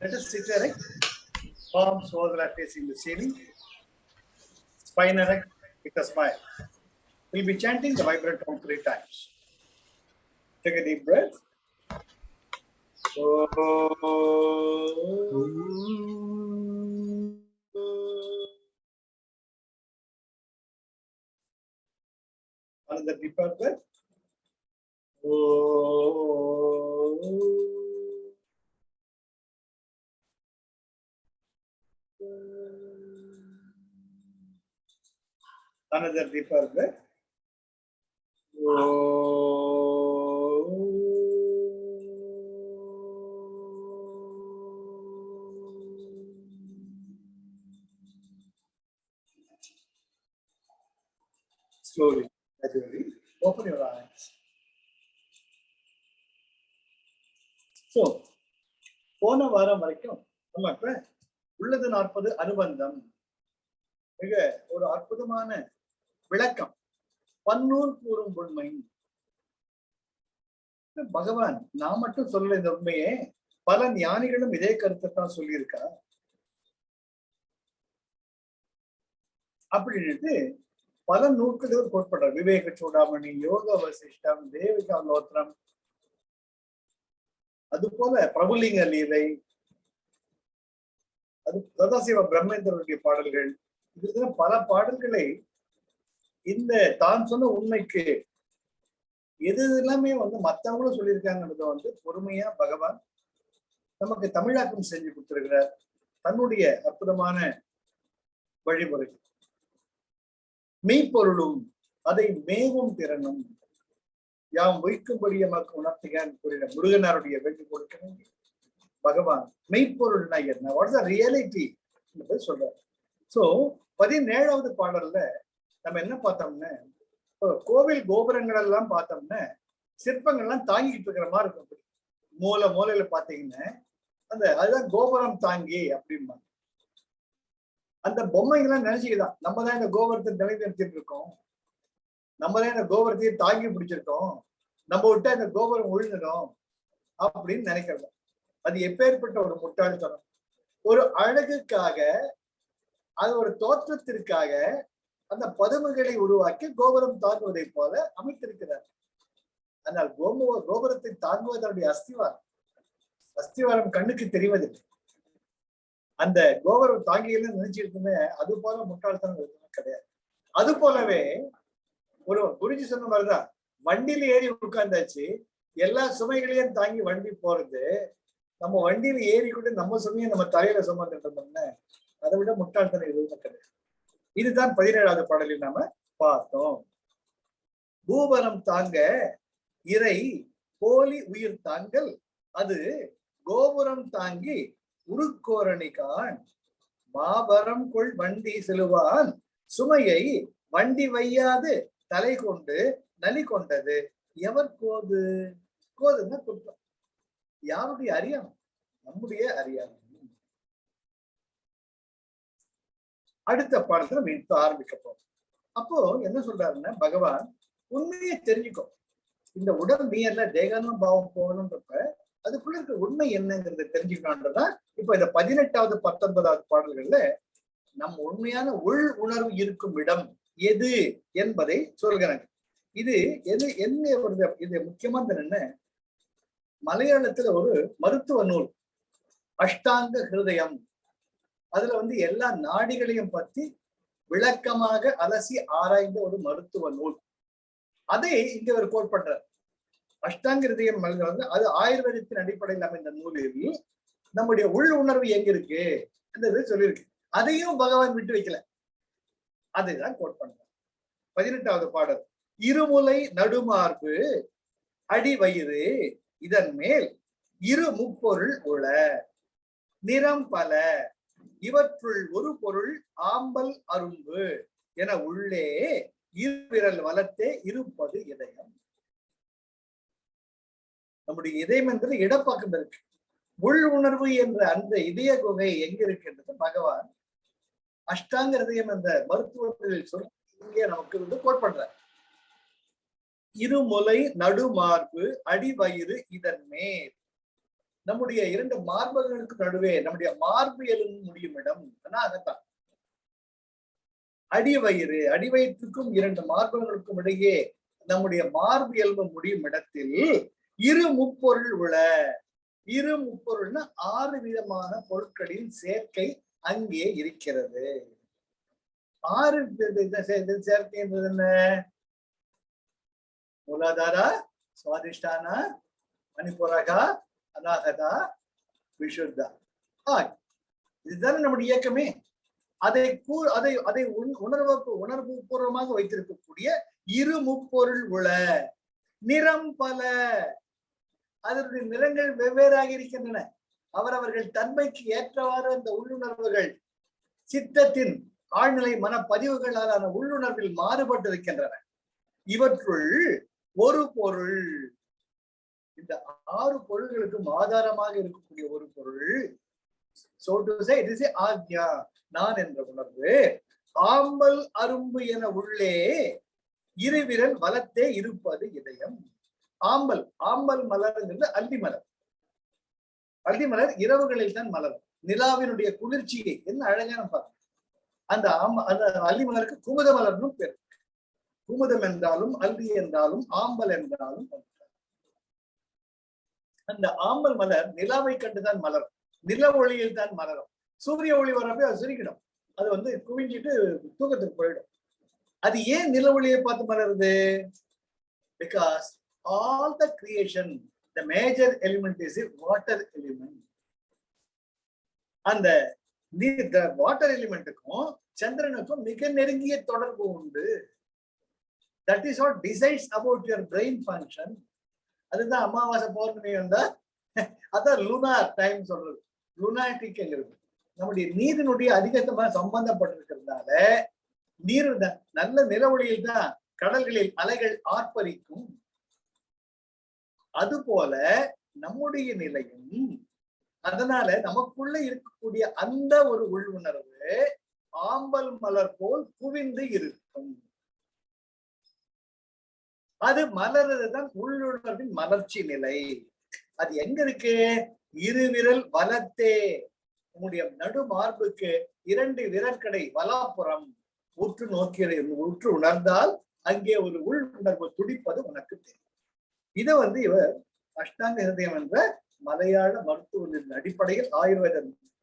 Let us sit erect, palms over facing the ceiling, spine erect with a smile. We'll be chanting the vibrant home 3 times. Take a deep breath. Another deeper breath. Another deeper breath. Slowly, gradually, open your eyes. So, போன வாரம் வரைக்கும் நம்ம இப்ப உள்ளது 40 அனுபந்தம் மிக ஒரு அற்புதமான விளக்கம் பன்னூல் கூறும் உண்மை. பகவான் நான் மட்டும் சொல்ல இந்த உண்மையே பல ஞானிகளும் இதே கருத்தை தான் சொல்லியிருக்கா அப்படின்ட்டு பல நூல்கள் கோட்படுறார். விவேக சூடாமணி, யோக வசிஷ்டம், தேவிகா லோத்திரம், அது போல பிரபுலிங்க லீலை, அது சதாசிவ பிரம்மேந்திரனுடைய பாடல்கள், இதுல பல பாடல்களை இந்த தான் சொன்ன உண்மைக்கு எது எல்லாமே மற்றவங்களும் சொல்லியிருக்காங்கன்றத பொறுமையா பகவான் நமக்கு தமிழாக்கம் செஞ்சு கொடுத்திருக்கிறார் தன்னுடைய அற்புதமான வழிமுறை. மெய்ப்பொருளும் அதை மேவும் திறனும் யாம் வைக்கும்படி நமக்கு உணர்த்துகான் கூறின முருகனாருடைய வேண்டி கொடுக்க பகவான் மெய்ப்பொருள்னா என்ன, வாட்ஸ் த ரியாலிட்டி சொல்றார். சோ 17வது பாடல்ல நம்ம என்ன பார்த்தோம்னா, கோவில் கோபுரங்கள் எல்லாம் பார்த்தோம்னா சிற்பங்கள்லாம் தாங்கிட்டு இருக்கிற மாதிரி இருக்கும். மூலையில பாத்தீங்கன்னா அதுதான் கோபுரம் தாங்கி அப்படின்னா அந்த பொம்மைகள்லாம் நினைச்சுக்கிதான் நம்ம தான் இந்த கோபுரத்தை நிலைநிறுத்திட்டு இருக்கோம், நம்ம தான் இந்த கோபுரத்தையே தாங்கி பிடிச்சிருக்கோம், நம்ம விட்டா இந்த கோபுரம் விழுந்துடும் அப்படின்னு நினைக்கிறது. அது எப்பேற்பட்ட ஒரு முட்டாள்தனம். ஒரு அழகுக்காக, அது ஒரு தோற்றத்திற்காக அந்த பதுமைகளை உருவாக்கி கோபுரம் தாங்குவதை போல அமைத்திருக்கிறார். ஆனால் கோபுரத்தை தாங்குவதனுடைய அஸ்திவாரம் கண்ணுக்கு தெரிவதில்லை. அந்த கோபுரம் தாங்கிகள் நினைச்சிருக்குமே அது போல முட்டாள்தனம் கிடையாது. அது போலவே ஒரு குருஜி சொன்ன மாதிரிதான் வண்டியில ஏறி உட்கார்ந்தாச்சு, எல்லா சுமைகளையும் தாங்கி வண்டி போறது, நம்ம வண்டியில ஏறி கூட நம்ம சுமையை நம்ம தலையில சுமந்துட்டு இருந்தோம்னா அதை விட முட்டாள்தனம் எதுவும் கிடையாது. இதுதான் 17வது பாடலில் நாம பார்த்தோம். பூபரம் தாங்க இறை போலி உயிர் தாங்கள், அது கோபுரம் தாங்கி உருக்கோரணிகான் மாபரம் கொள் வண்டி செலுவான், சுமையை வண்டி வையாது தலை கொண்டு நலி கொண்டது எவர் கோது. கோதுன்னா குற்றம். யாருடைய அறியாமை? நம்முடைய அறியாமை. அடுத்த பாடத்துல நம்ம இப்ப ஆரம்பிக்க போறோம். அப்போ என்ன சொல்றாருன்னா, பகவான் உண்மையை தெரிஞ்சுக்கும். இந்த உடல் நீ அல்ல, தேகானம் பாவம் போகணும்ன்றப்ப அதுக்குள்ள இருக்க உண்மை என்னங்கிறத தெரிஞ்சுக்கணும்ன்றதான் இப்ப இந்த 18வது 19வது பாடல்கள்ல நம் உண்மையான உள் உணர்வு இருக்கும் இடம் எது என்பதை சொல்கிறாங்க. இது இது முக்கியமானது என்ன, மலையாளத்துல ஒரு மருத்துவ நூல் அஷ்டாங்க ஹிருதயம், அதுல எல்லா நாடிகளையும் பத்தி விளக்கமாக அலசி ஆராய்ந்த ஒரு மருத்துவ நூல். அதை இங்க ஒரு கோட் பண்றார். அஷ்டாங்க ஹிருதயம் அது ஆயுர்வேதத்தின் அடிப்படையில் அமைந்த நூலில் நம்முடைய உள் உணர்வு எங்க இருக்கு என்றது சொல்லியிருக்கு. அதையும் பகவான் விட்டு வைக்கல, அதைதான் கோட் பண்றார். 18வது பாடல். இருமுலை நடுமார்பு அடி வயிறு இதன் மேல் இரு முப்பொருள் உள, நிறம் பல இவற்றுள் ஒரு பொருள் ஆம்பல் அரும்பு என உள்ளே இருவிரல் வலத்தே இருப்பது இதயம். நம்முடைய இதயம் என்பது இடப்பக்கம் இருக்கு. உள் உணர்வு என்ற அந்த இதய குகை எங்க இருக்கின்றது பகவான் அஷ்டாங்க ஹிருதயம் என்ற மருத்துவத்தில் சொல்லி இங்கே நமக்கு கோட் பண்ற. இருமுலை நடுமார்பு அடிவயிறு இதன் மேல், நம்முடைய இரண்டு மார்பகங்களுக்கு நடுவே நம்முடைய மார்பு எலும்பு முடியும் இடம் அதான் அடிவயிறு, அடிவயிற்றுக்கும் இரண்டு மார்பகங்களுக்கும் இடையே நம்முடைய மார்பு எலும்பு முடியும் இடத்தில் இரு முப்பொருள் உள. இரு முப்பொருள்னா 6 விதமான பொருட்களின் சேர்க்கை அங்கே இருக்கிறது. 6 சேர்க்கை என்பது என்ன? மூலாதாரா, சுவாதிஷ்டானா, மணிப்புரகா, அநாகதா, விஷுத்தா. இதுதானே நம்முடைய இயக்கமே. அதை உணர்வு பூர்வமாக வைத்திருக்கக்கூடிய இரு முப்பொருள் உள. நிறம் பல, அதனுடைய நிறங்கள் வெவ்வேறாக இருக்கின்றன. அவரவர்கள் தன்மைக்கு ஏற்றவாறு அந்த உள்ளுணர்வுகள் சித்தத்தின் ஆழ்நிலை மனப்பதிவுகளாலான உள்ளுணர்வில் மாறுபட்டு இருக்கின்றன. இவற்றுள் ஒரு பொருள், இந்த 6 பொருள்களுக்கும் ஆதாரமாக இருக்கக்கூடிய ஒரு பொருள், so to say it is a Ajna, நான் என்ற உணர்வு. ஆம்பல் அரும்பு என உள்ளே இருவிரல் வலத்தே இருப்பது இதயம். ஆம்பல், ஆம்பல் மலர்ங்கிறது அல்லி மலர். அல்லி மலர் இரவுகளில் தான் மலரும். நிலாவினுடைய குளிர்ச்சியை என்ன அழகான பாருங்க. அந்த அல்லி மலருக்கு குமுத மலர்னு பேர். குமுதம் என்றாலும் அல்லி என்றாலும் ஆம்பல் என்றாலும் அந்த ஆம்பல் மலர் நிலாவை கண்டுதான் மலரும். நில ஒளியில் தான் மலரும். சூரிய ஒளி வரப்போ அது சிரிக்கணும். அது குவிஞ்சிட்டு தூக்கத்துக்கு போயிடும். அது ஏன் நில ஒளியை பார்த்து மலருது? Because all the creation, the major element is a water element. அந்த வாட்டர் எலிமெண்ட்டுக்கும் சந்திரனுக்கும் மிக நெருங்கிய தொடர்பு உண்டு. That is what decides about your brain function. அதுதான் அமாவாசை பௌர்ணமி வந்தா அதான் லூனார் டைம் சொல்றது. லுனாட்டிக்ங்கிறது நம்முடைய நீரினுடைய அதிகமாக சம்பந்தப்பட்டிருக்கிறதுனால நீர் நல்ல நிலவொளியில் தான் கடல்களில் அலைகள் ஆர்ப்பரிக்கும். அதுபோல நம்முடைய நிலையும், அதனால நமக்குள்ள இருக்கக்கூடிய அந்த ஒரு உள்ளுணர்வு ஆம்பல் மலர் போல் குவிந்து இருக்கும். அது மலர்றதுதான் உள்ளுணர்வின் மலர்ச்சி நிலை. அது எங்க இருக்கு? இருவிரல் வலத்தே, உங்களுடைய நடு மார்புக்கு 2 விரற்கடை வலாப்புறம் உற்று உணர்ந்தால் அங்கே ஒரு உள் உணர்வு துடிப்பது உனக்கு தெரியும். இதை இவர் அஷ்டாங்க ஹிருதயம் என்ற மலையாள மருத்துவத்தின் அடிப்படையில், ஆயுர்வேத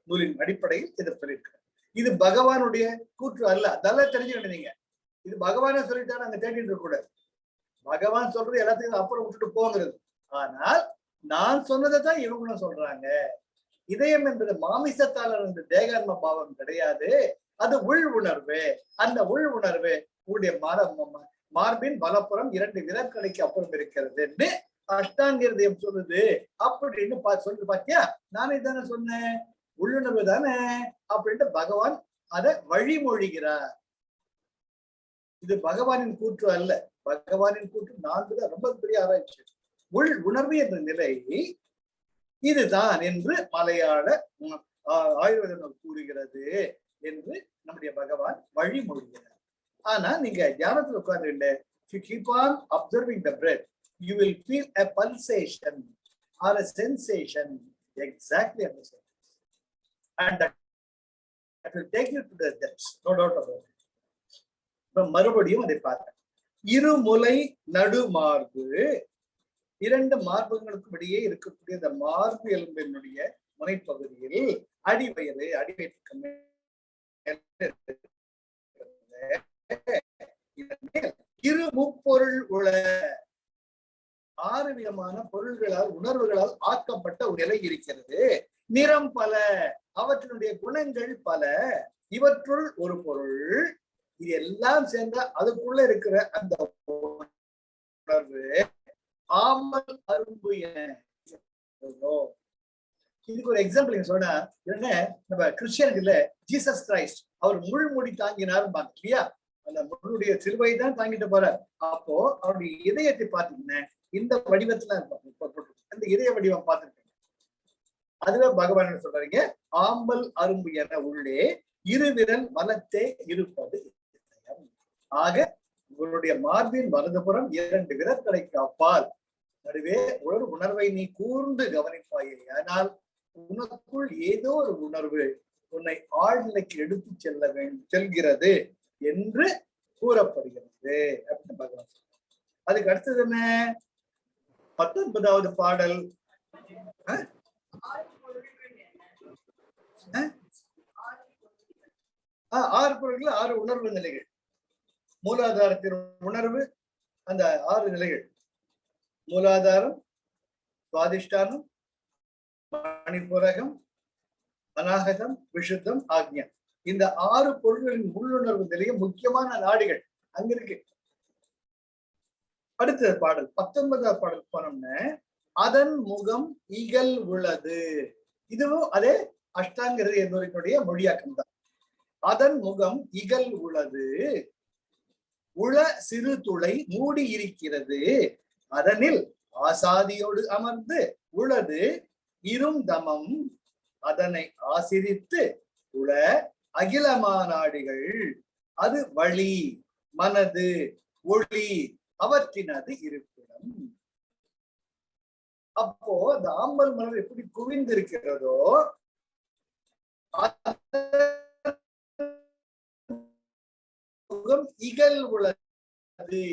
நூலின் அடிப்படையில் இதை சொல்லியிருக்கிறார். இது பகவானுடைய கூற்று அல்ல. அதெல்லாம் தெரிஞ்சுக்கணும் நீங்க. இது பகவானே சொல்லிட்டாரு, அங்க தேடிட்டு இருக்க கூடாது. பகவான் சொல்றது எல்லாத்தையும் அப்புறம் விட்டுட்டு போங்கிறது. ஆனால் நான் சொன்னதை தான் இவங்களும் சொல்றாங்க. இதயம் என்பது மாமிசத்தால் இருந்த தேகாத்ம பாவம் கிடையாது, அது உள் உணர்வு. அந்த உள் உணர்வு உடைய மார்பின் வலப்புறம் 2 விரற்கடைக்கு அப்புறம் இருக்கிறது என்று அஷ்டாங்க ஹிருதயம் சொல்லுது. அப்படின்னு சொல்லி பாத்தியா, நானே தானே சொன்னேன், உள்ளுணர்வு தானே அப்படின்ட்டு பகவான் அதை வழிமொழிகிறார். இது பகவானின் கூற்று அல்ல. பகவானின் கூற்று 4 தான். ரொம்ப பெரிய ஆராய்ச்சி. உள் உணர்வு என்ற நிலை இதுதான் என்று மலையாள ஆயுர்வேத நூல் கூறுகிறது என்று நம்முடைய பகவான் வழிமொழிகிறார். ஆனா நீங்க தியானத்துல உட்கார்ந்து இல்லை, if you keep on observing the breath, you will feel a pulsation or a sensation exactly at the same time, and that will take you to the depths, no doubt about it. இப்ப மறுபடியும் அதை பார்க்க, இருமுலை நடுமார்பு, 2 மார்பகங்களுக்கும் இடையே இருக்கக்கூடிய இந்த மார்பு எலும்பினுடைய முனைப்பகுதியில் அடிவயிறு, அடிவயிற்றுக்கு இரு முப்பொருள் உள, 6 விதமான பொருள்களால் உணர்வுகளால் ஆக்கப்பட்ட ஒரு நிலை இருக்கிறது. நிறம் பல, அவற்றினுடைய குணங்கள் பல. இவற்றுள் ஒரு பொருள். இது எல்லாம் சேர்ந்த அதுக்குள்ள இருக்கிற அந்த உணர்வு ஆம்பல் அரும்பு என. இதுக்கு ஒரு எக்ஸாம்பிள் நீங்க சொன்னா, நம்ம கிறிஸ்டியன்ல ஜீசஸ் கிரைஸ்ட் அவர் முள்முடி தாங்கினார் இல்லையா? அந்த முள்ளுடைய சிலுவை தான் தாங்கிட்டு போறார். அப்போ அவருடைய இதயத்தை பார்த்தீங்கன்னா இந்த வடிவத்துல இருப்பாங்க. அந்த இதய வடிவம் பார்த்துருக்கீங்க. அதுவே பகவான் சொல்றாங்க, ஆம்பல் அரும்பு என உள்ளே இருவிரல் வலத்தே இருப்பது இதயம். ஆக உங்களுடைய மார்பின் வலதுபுறம் 2 விரற்கடைக்கு அப்பால் நடுவே ஒரு உணர்வை நீ கூர்ந்து கவனிப்பாயே, ஆனால் உனக்குள் ஏதோ ஒரு உணர்வு உன்னை ஆழ்நிலைக்கு எடுத்து செல்கிறது என்று கூறப்படுகிறது அப்படின்னு பகவான். அதுக்கு அடுத்தது என்ன? 19வது பாடல். 6 பொருள்கள் 6 உணர்வு நிலைகள். மூலாதாரத்தின் உணர்வு அந்த 6 நிலைகள். மூலாதாரம், சுவாதிஷ்டானம், மணிபூரகம், அநாகதம், விஷுத்தம், ஆக்ஞா. இந்த 6 பொருள்களின் உள்ளுணர்வு நிலையம் முக்கியமான நாடுகள் அங்க இருக்கு. அடுத்த பாடல் 19வது பாடல் போனோம்னா, அதன் முகம் இகல் உள்ளது. இதுவும் அதே அஷ்டாங்க என்பதனுடைய மொழியாக்கம் தான். அதன் முகம் இகல் உள்ளது, உள சிறு துளை மூடி இருக்கிறது, அதனில் ஆசாதியோடு அமர்ந்து உள்ளது இரும் தமம், அதனை ஆசிரித்து உள அகிலமானாடிகள், அது வழி மனது ஒளி அவற்றினது இருப்பிடம். அப்போ அந்த ஆம்பல் மலர் எப்படி குவிந்திருக்கிறதோ முகம் இகல் உள்ளது.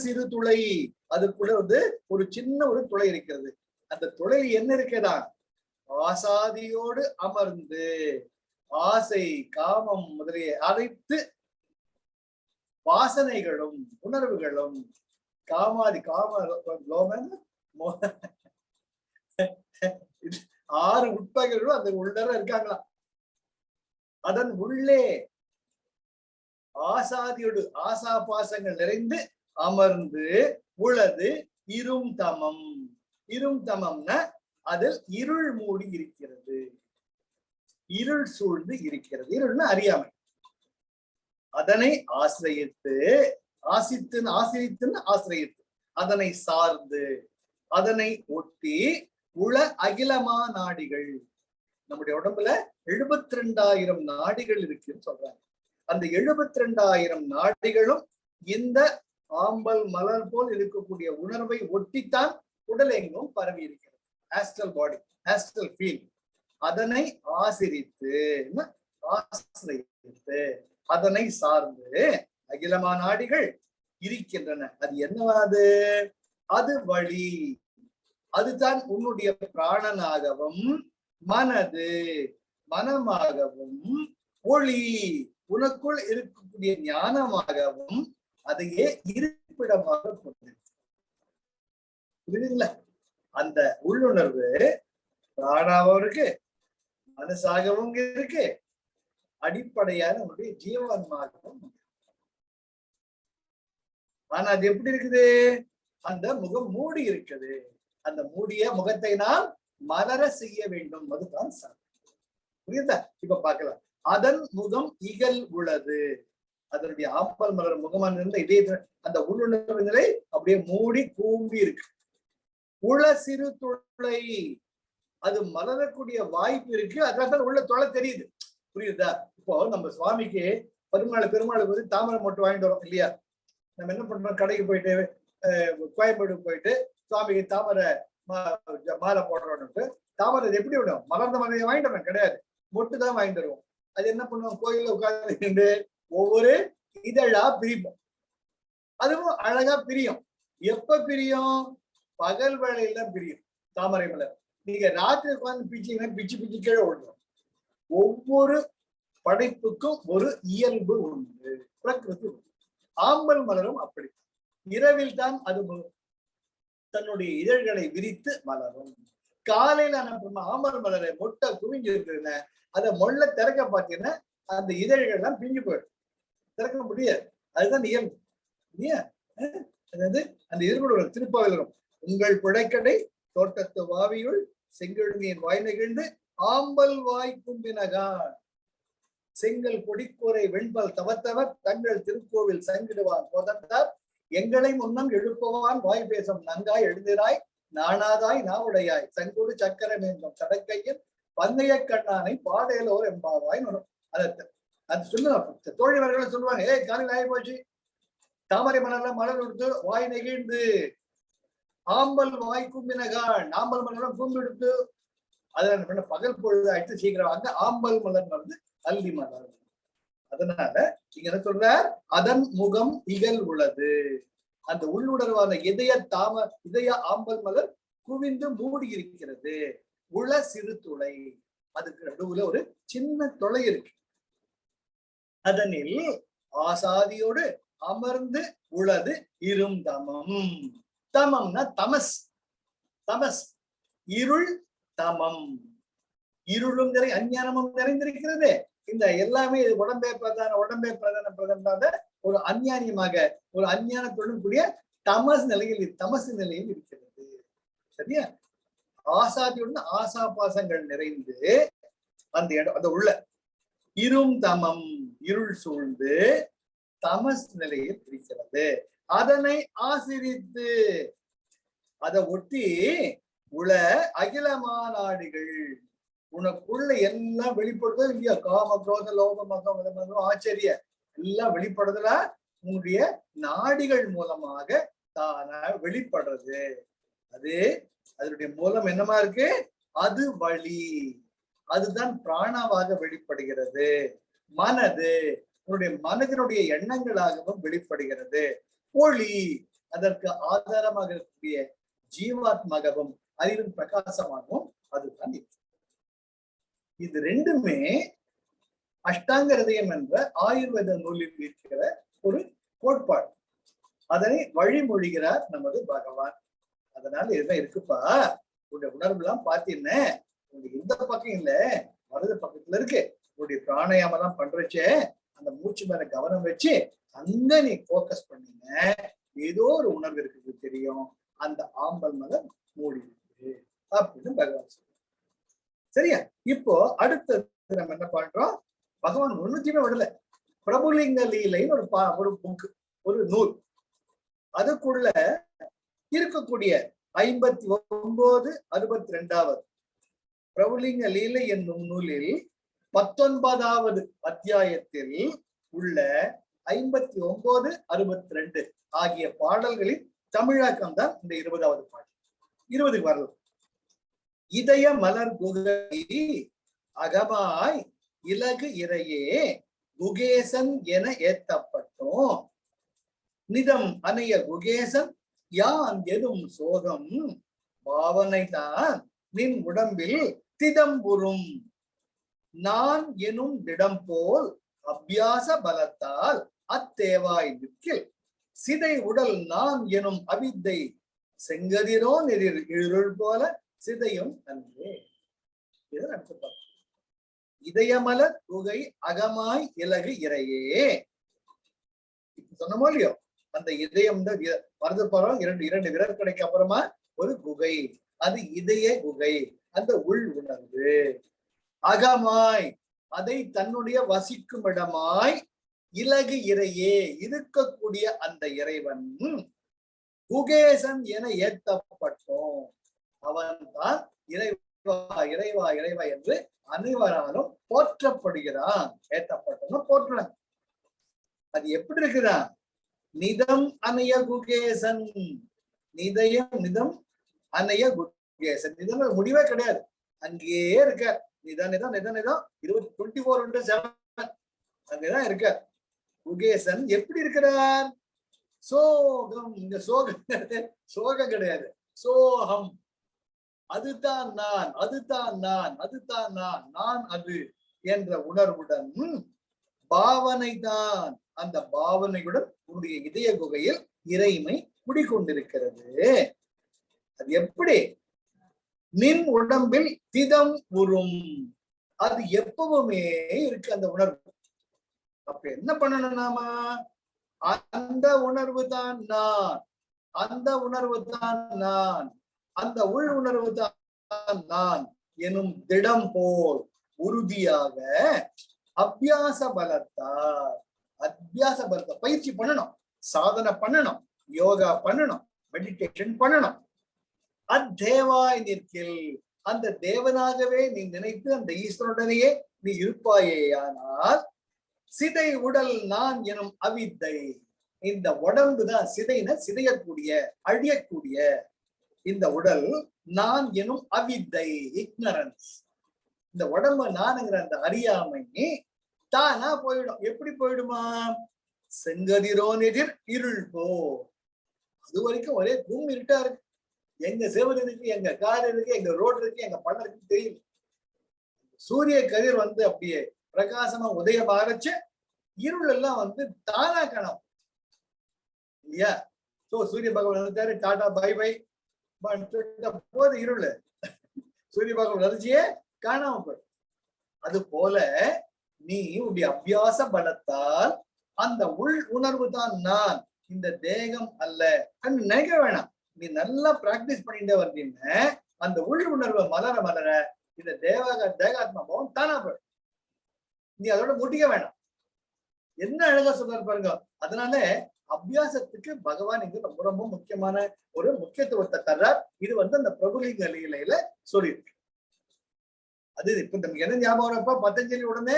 சிறு துளை, அதுக்குள்ள ஒரு சின்ன ஒரு துளை இருக்கிறது. அந்த துளை என்ன இருக்கிறதா? ஆசாதியோடு அமர்ந்து ஆசை காமம் முதலிய அனைத்து வாசனைகளும் உணர்வுகளும் காமாதி காம 6 உட்பகைகளும் அந்த உள்ளர இருக்காங்களாம். அதன் உள்ளே ஆசாதியோடு ஆசா பாசங்கள் நிறைந்து அமர்ந்து உள்ளது இரும் தமம். இரும் தமம்னா அதில் இருள் மூடி இருக்கிறது, இருள் சூழ்ந்து இருக்கிறது. இருள்னா அறியாமை. அதனை ஆசிரியத்து, ஆசிரித்து அதனை சார்ந்து அதனை ஒட்டி உள அகிலமா நாடிகள். நம்முடைய உடம்புல 72,000 நாடிகள் இருக்குன்னு சொல்றாங்க. அந்த 72,000 நாடிகளும் இந்த ஆம்பல் மலர் போல் இருக்கக்கூடிய உணர்வை ஒட்டித்தான் உடல் எங்கும் பரவி இருக்கிறது. ஆஸ்ட்ரல் பாடி, ஆஸ்ட்ரல் ஃபீல். அதனை ஆசிரித்து அதனை சார்ந்து அகிலமா நாடிகள் இருக்கின்றன. அது என்னவாது? அது வழி, அதுதான் உன்னுடைய பிராணனாகவும் மனது மனமாகவும் ஒளி உனக்குள் இருக்கக்கூடிய ஞானமாகவும் அதையே இருப்பிடமாக கொண்டிருக்கு. புரியுதுங்களா? அந்த உள்ளுணர்வு பிராணாவும் இருக்கு, மனசாகவும் இருக்கு, அடிப்படையான உன்னுடைய ஜீவன்மாகவும். ஆனா அது எப்படி இருக்குது? அந்த முகம் மூடி இருக்குது. அந்த மூடிய முகத்தை நாம் மலர செய்ய வேண்டும். அதுதான் சார். புரியுதா? இப்ப பார்க்கலாம். அதன் முகம் இகல் உள்ளது. அதனுடைய ஆம்பல் மலர் முகமான இருந்த இதே அந்த உள்ளுணர்வு நிலை அப்படியே மூடி கூம்பி இருக்கு. உள சிறு துளை, அது மலரக்கூடிய வாய்ப்பு இருக்கு. அதனால உள்ள தொலை தெரியுது. புரியுதா? இப்போ நம்ம சுவாமிக்கு பெருமாளுக்கு வந்து தாமரை மொட்டு வாங்கிட்டு வரோம் இல்லையா? நம்ம என்ன பண்றோம்? கடைக்கு போயிட்டு கோயம்பேடுக்கு போயிட்டு சுவாமிக்கு தாமரை மாலை போடுறோம்னு. தாமரை எப்படி விடும்? மலர்ந்த மலையை வாங்கிட்டு வரோம் கிடையாது, மொட்டு தான் வாங்கிட்டு வருவோம். அது என்ன பண்ணுவோம்? கோயில்ல உட்கார்ந்து ஒவ்வொரு இதழா பிரிப்போம். அதுவும் அழகா பிரியும். எப்ப பிரியும்? பகல் வேளையில பிரியும் தாமரை மலர். நீங்க ராத்திரி உட்கார்ந்து பிச்சீங்கன்னா பிச்சு பிச்சு கீழே விழுந்துடும். ஒவ்வொரு படைப்புக்கும் ஒரு இயல்பு உண்டு, பிரகிருதி உண்டு. ஆம்பல் மலரும் அப்படி. இரவில் தான் அது தன்னுடைய இதழ்களை விரித்து மலரும். காலையில நம்ம ஆம்பல் மலரை மொட்டை குவிஞ்சு இருக்குதுன்னா அதை மொள்ள திறக்க பார்த்தீங்கன்னா அந்த இதழ்கள் எல்லாம் பிஞ்சு போயிடும், திறக்க முடியாது. அதுதான் இயல்பு இல்லையா? அதாவது அந்த எதிர்கொள்ள திருப்பாவில் வரும். உங்கள் பிழைக்கடை தோட்டத்து வாவியுள் செங்கழுநீர் வாய் நெகிழ்ந்து ஆம்பல் வாய் கும்பினகான், செங்கல் கொடிக்கூரை வெண்பல் தவத்தவர் தங்கள் திருக்கோவில் சங்கிடுவான் போதத்தார், எங்களை முன்னம் எழுப்புவான் வாய் பேசும் நங்காய் எழுந்திராய் நானாதாய் நாவுடையாய் சங்குடு சக்கரம் என்றும் தடக்கையில் பந்தய கண்ணானை பாடேலோர் எம்பாவாய் வரும். அது சொல்லுவாங்க தோழிவர்கள் சொல்லுவாங்க, காலையில் ஆகி போச்சு தாமரை மலர்ல மலர் எடுத்து வாய் நெகிழ்ந்து, ஆம்பல் வாய் கும்பினகாள், ஆம்பல் மலர்லாம் கும்பிடுத்து, அதனால பகல் பொழுது அழைத்து சீக்கிரம் அங்க ஆம்பல் மலர் வந்து அல்லி மலர். அதனால இங்க என்ன சொல்ற, அதன் முகம் இகல் உள்ளது, அந்த உள்ளுணர்வான இதய ஆம்பல் மலர் குவிந்து மூடி இருக்கிறது. உள சிறு துளை, அதுக்கு நடுவுல ஒரு சின்ன துளை இருக்கு. அதனில் ஆசாதியோடு அமர்ந்து உளது இரும் தமம். தமம்னா தமஸ், தமஸ் இருள் தமம். இருளும் அஞ்ஞானமும் நிறைந்திருக்கிறது. இந்த எல்லாமே உடம்பே பிரதான பிரதான ஒரு அஞ்ஞானியமாக, ஒரு அஞ்ஞானத்துடன் கூடிய தமஸ் நிலையில் இருக்கிறது. சரியா? ஆசாதியுடன் ஆசா பாசங்கள் நிறைந்து அந்த இடம், அந்த உள்ள இரும் தமம், இருள் சூழ்ந்து தமஸ் நிலையில் இருக்கிறது. அதனை ஆசிரித்து, அதை ஒட்டி உள அகிலமான நாடிகள், உனக்குள்ள எல்லாம் வெளிப்படுறது இல்லையா? காம குரோத லோக மகம் ஆச்சரிய எல்லாம் வெளிப்படுறதுல உன்னுடைய நாடிகள் மூலமாக தானா வெளிப்படுறது. அது அதனுடைய மூலம் என்னமா இருக்கு? அது வழி, அதுதான் பிராணவாக வெளிப்படுகிறது. மனது உன்னுடைய மனதினுடைய எண்ணங்களாகவும் வெளிப்படுகிறது. ஒளி அதற்கு ஆதாரமாக இருக்கக்கூடிய ஜீவாத்மாகவும் அறிவின் பிரகாசமாகவும் அதுதான். இது ரெண்டுமே அஷ்டாங்க ஹிருதயம் என்ற ஆயுர்வேத நூலில் இருக்கிற ஒரு கோட்பாடு. அதனை வழிமொழிகிறார் நமது பகவான். அதனால இதுதான் இருக்குப்பா, உன்னுடைய உணர்வு எல்லாம் பாத்தீங்கன்னா இந்த பக்கம் இல்ல, வலது பக்கத்துல இருக்கு. உன்னுடைய பிராணாயாமம் எல்லாம் பண்றச்சே அந்த மூச்சு மேல கவனம் வச்சு அங்க நீ போக்கஸ் பண்ணீங்க, ஏதோ ஒரு உணர்வு இருக்குது தெரியும், அந்த ஆம்பல் மலர் மூடி இருக்கு அப்படின்னு பகவான் சொல்ற. சரியா? இப்போ அடுத்தது நம்ம என்ன பண்றோம், பகவான் ஒண்ணுத்தையுமே விடல. பிரபுலிங்க லீலைன்னு ஒரு புக், ஒரு நூல், அதுக்குள்ள இருக்கக்கூடிய 59, 62வது பிரபுலிங்க லீலை என்னும் நூலில் 19வது அத்தியாயத்தில் உள்ள 59, 62 ஆகிய பாடல்களின் தமிழாக்கம் தான் இந்த 20வது பாடல். 20க்கு வரலாம். இதய மலர் குகை அகமாய் இலகு இறையே குகேசன் என ஏத்தப்பட்டோம். நிதம் அணைய குகேசன் யான் எதும் சோகம் பாவனை தான் நின் உடம்பில் திதம்புறும். நான் எனும் திடம் போல் அபியாச பலத்தால் அத்தேவாய் நிற்கில் சிதை உடல் நான் எனும் அவித்தை செங்கதிரோ இருள் போல சிதையும் அன்றே. இதயமலர் குகை அகமாய் இலகு இறையே. சொன்னமோ இல்லையோ, அந்த இதயம் மருந்து பரம் இரண்டு விரற்கடைக்கு அப்புறமா ஒரு குகை, அது இதய குகை, அந்த உள் உணர்வு. அகமாய் அதை தன்னுடைய வசிக்கும் இடமாய், இலகு இறையே இருக்கக்கூடிய அந்த இறைவன் குகேசன் என ஏத்தப்பட்டோம். அவன் தான் இறைவா இறைவா இறைவா என்று அனைவராலும் போற்றப்படுகிறான். ஏத்தப்பட்டவன் போற்றுறான். அது எப்படி இருக்குதான்? நிதம் அணைய குகேசன், நிதம் அணைய குகேசன். நிதம் முடிவே கிடையாது, அங்கேயே இருக்க. நிதம் 24/7 அங்கேதான் இருக்க. குகேசன் எப்படி இருக்கிறார்? சோகம். இந்த சோகம் கிடையாது, சோகம். அதுதான் நான், அதுதான் நான், அதுதான் நான், நான் அது என்ற உணர்வுடன் பாவனை தான். அந்த பாவனையுடன் உன்னுடைய இதய குகையில் இறைமை குடிக்கொண்டிருக்கிறது. அது எப்படி? நின் உடம்பில் திதம் உறும், அது எப்பவுமே இருக்கு அந்த உணர்வு. அப்ப என்ன பண்ணணும் நாம? அந்த உணர்வு தான் நான், அந்த உணர்வு தான் நான், அந்த உள் உணர்வு தான் நான் எனும் திடம் போல் உறுதியாக அபியாச பலத்தால், அபியாச பலத்தை பயிற்சி பண்ணணும், சாதனை பண்ணணும், யோகா பண்ணணும், மெடிடேஷன் பண்ணணும். அத்தேவாய் நிற்கில், அந்த தேவனாகவே நீ நினைத்து அந்த ஈஸ்வருடனேயே நீ இருப்பாயேயானால் சிதை உடல் நான் எனும் அவித்தை, இந்த உடம்பு தான் சிதைன சிதையக்கூடிய அழியக்கூடிய இந்த உடல் நான் எனும் அவித்தை இக்னரன்ஸ். இந்த உடம்பு நானுங்கிற அந்த அறியாமை தானா போயிடும். எப்படி போயிடுமா? செங்கதிரோன் எதிர் இருள் போ. அது வரைக்கும் ஒரே கும் இருட்டா இருக்கு. எங்க செவல் இருக்கு, எங்க கார் இருக்கு, எங்க ரோடு இருக்கு, எங்க பணம் இருக்குன்னு தெரியல. சூரிய கதிர் வந்து அப்படியே பிரகாசமா உதயம் ஆரம்பிச்சு இருள் எல்லாம் வந்து தானா காணும் இல்லையா? சோ சூரிய பகவான் வந்துட்டாரு, டாடா பை பை போது இருள் சூரிய பகவான் வளர்ச்சியே காணாம போய். அது போல நீ உடைய அபியாச பலத்தால் அந்த உள் உணர்வு தான் நான், இந்த தேகம் அல்ல நினைக்க வேணாம். நீ நல்லா பிராக்டிஸ் பண்ணிட்டே வந்தீங்கன்னா அந்த உள் உணர்வு மலர மலர இந்த தேகாத்மா பாவம் தானா போயிடும். நீ அதோட முட்டிக்க வேணாம். என்ன அழகா சொல்றாரு பாருங்க. அதனால அபியாசத்துக்கு பகவான் இங்க ரொம்ப ரொம்ப முக்கியமான ஒரு முக்கியத்துவத்தை தர்றார். இது வந்து அந்த பிரபுலிங்க லீலையில சொல்லியிருக்கு. அது இப்ப நமக்கு என்ன ஞாபகம் இருப்பா? பத்தஞ்சலி உடனே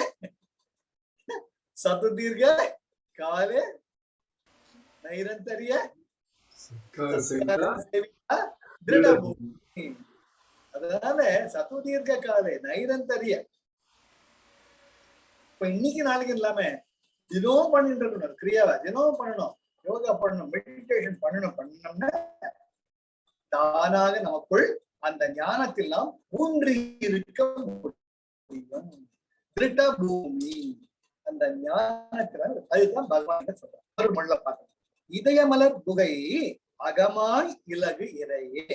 சதுதீர்க்க காலே நைரந்தரிய திருடபூமி. அதனால சதுதீர்க்க காலே நைரந்தரிய இப்ப இன்னைக்கு நாளைக்கு இல்லாம தினம் பண்ணிட்டு இருக்கணும். கிரியாவை தினம் பண்ணணும், யோகா பண்ணணும், மெடிடேஷன் பண்ணணும்னா தானாக நமக்குள் அந்த ஞானத்தில் நாம் ஊன்றி இருக்க முடியும். திருட்ட பூமி அந்த ஞானத்துல அதுதான் பகவான் சொல்றார். மல்ல பார்க்கணும். இதயமலர் குகை அகமாய் இலகு இறையே.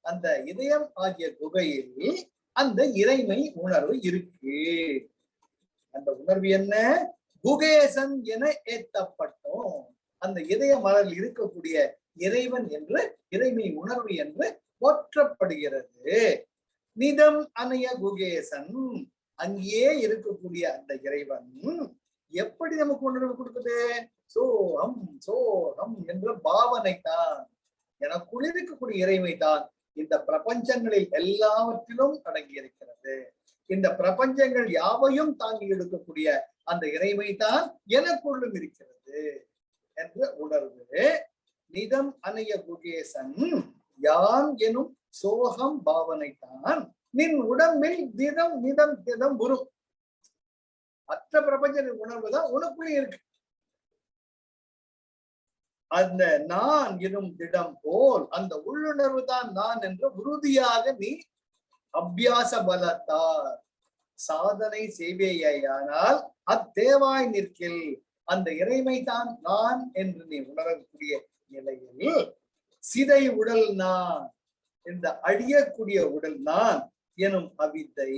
அந்த இதயம் ஆகிய குகையில் அந்த இறைமை உணர்வு இருக்கு. அந்த உணர்வு என்ன? குகேசன் என ஏத்தப்பட்டோம். அந்த இதய மலரில் இருக்கக்கூடிய இறைவன் என்று, இறைமை உணர்வு என்று போற்றப்படுகிறது. நிதம் அணைய குகேசன், அங்கேயே இருக்கக்கூடிய அந்த இறைவன் எப்படி நமக்கு உணர்வு கொடுக்குது? சோகம் சோகம் என்ற பாவனை தான், எனக்குள் இருக்கக்கூடிய இறைமை தான் இந்த பிரபஞ்சங்களில் எல்லாவற்றிலும் அடங்கி இருக்கிறது. இந்த பிரபஞ்சங்கள் யாவையும் தாங்கி எடுக்கக்கூடிய அந்த இறைமை தான் எனக்குள்ளும் இருக்கிறது என்ற உணர்வு. நிதம் அணைய குகேசன் யான் எனும் சோகம் பாவனை தான் நின் உடம்பில் தினம் நிதம் தினம் வரும். மற்ற பிரபஞ்ச உணர்வு தான் உனக்குள்ளே இருக்கு. அந்த நான் எனும் திடம் போல் அந்த உள்ளுணர்வு தான் நான் என்று உறுதியாக நீ அபியாச பலத்தால் சாதனை செய்வேயானால் அத்தேவாய் நிற்கில் அந்த இறைமை தான் நான் என்று நீ உணரக்கூடிய நிலையில் சிதை உடல் நான், இந்த அழியக்கூடிய உடல் நான் எனும் அவித்தை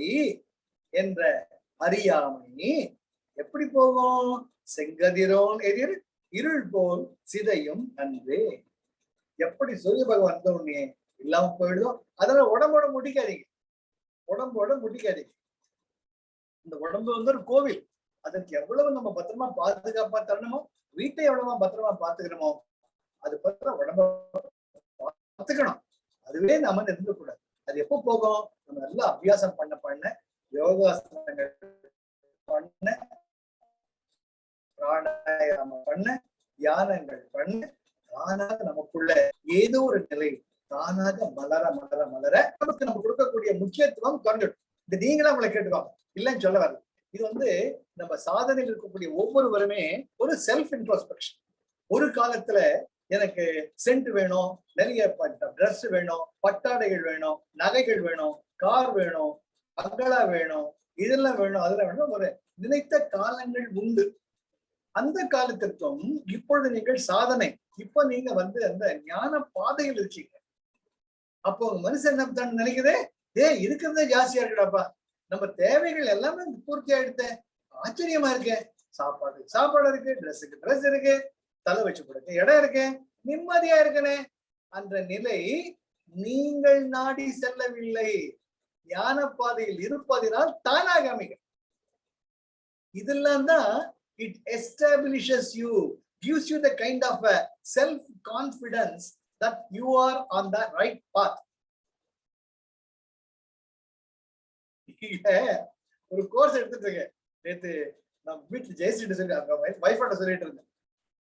என்ற அறியாமை எப்படி போகும்? செங்கதிரோன் எதிர் இருள் போல் சிதையும் அன்றே. எப்படி சூரிய பகவான் வந்த உடனே இல்லாம போயிடுதோ அதனால உடம்போட முட்டிக்காதீங்க, உடம்போட முட்டிக்காதீங்க. இந்த உடம்பு வந்து ஒரு கோவில். அதற்கு எவ்வளவு நம்ம பத்திரமா பாதுகாப்பா தரணுமோ, வீட்டை எவ்வளவா பத்திரமா பாத்துக்கணுமோ அது பத்திர உடம்ப பார்த்துக்கணும். அதுவே நம்ம இருக்கக்கூடாது. அது எப்போ போகும்? நம்ம நல்லா அபியாசம் பண்ண பண்ண, யோகாசனங்கள் பண்ண, பிராணாயாமம் பண்ண, தியானங்கள் பண்ண, தானாக நமக்குள்ள ஏதோ ஒரு நிலை தானாக மலர மலர மலர நமக்கு நம்ம கொடுக்கக்கூடிய முக்கியத்துவம் குறைஞ்சிடும். இது நீங்களா உங்களை கேட்டுக்கோங்க, இல்லைன்னு சொல்ல வரல. இது வந்து நம்ம சாதனையில் இருக்கக்கூடிய ஒவ்வொருவருமே ஒரு செல்ஃப் இன்ட்ரோஸ்பெக்ஷன். ஒரு காலத்துல எனக்கு சென்ட் வேணும், நிறைய ட்ரெஸ் வேணும், பட்டாடைகள் வேணும், நகைகள் வேணும், கார் வேணும், பங்களா வேணும், இதெல்லாம் வேணும், அதெல்லாம் வேணும், ஒரு நினைத்த காலங்கள் உண்டு. அந்த காலத்திற்கும் இப்பொழுது நீங்கள் சாதனை, இப்ப நீங்க வந்து அந்த ஞான பாதையில் இருக்கீங்க. அப்போ உங்க மனுஷன் என்ன தான் நினைக்குதே, இருக்கிறதே ஜாஸ்தியா இருக்குடாப்பா, நம்ம தேவைகள் எல்லாமே பூர்த்தி ஆயிடுது, ஆச்சரியமா இருக்கு, சாப்பாடு இருக்கு, ட்ரெஸ்ஸுக்கு ட்ரெஸ் இருக்கு, தலை வச்சு கொடுக்க இடம் இருக்கு, நிம்மதியா இருக்கனே என்ற நிலை நீங்கள் நாடி செல்லவில்லை. ஞான பாதையில் இருப்பதினால் தானாக அமைக. இதெல்லாம் தான் it establishes you, gives you the kind of a self confidence that you are on the right path. ஒரு கோர்ஸ் எடுத்துட்டு இருக்கேன். நேத்து நம்ம வீட்டுல ஜெயஸ்ரீ சொல்லி வைஃபோட சொல்லிட்டு இருந்தேன்.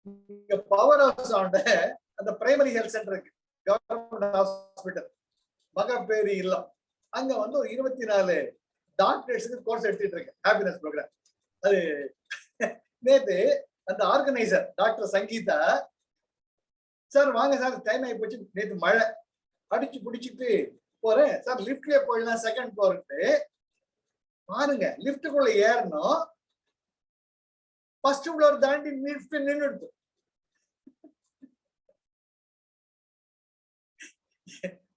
இங்க பவர் ஹவுஸ் ஆண்ட அந்த பிரைமரி ஹெல்த் சென்டர் இருக்கு, கவர்மெண்ட் ஹாஸ்பிட்டல், மகப்பேறு இல்லம். அங்க வந்து ஒரு 24 டாக்டர்ஸ்க்கு கோர்ஸ் எடுத்துட்டு இருக்கேன், ஹாப்பினஸ் ப்ரோக்ராம். அது நேத்து அந்த ஆர்கனைசர் டாக்டர் சங்கீதா சார் வாங்க சார் டைம் ஆகி போச்சு, நேத்து மழை அடிச்சு பிடிச்சிட்டு போறேன் சார், லிப்ட்லயே போயிடலாம் செகண்ட் ஃப்ளோருக்கு. பாருங்க லிப்டுக்குள்ள ஏறணும், ஃபர்ஸ்ட் ஃப்ளோர் தாண்டி லிப்ட் நின்னுடுது.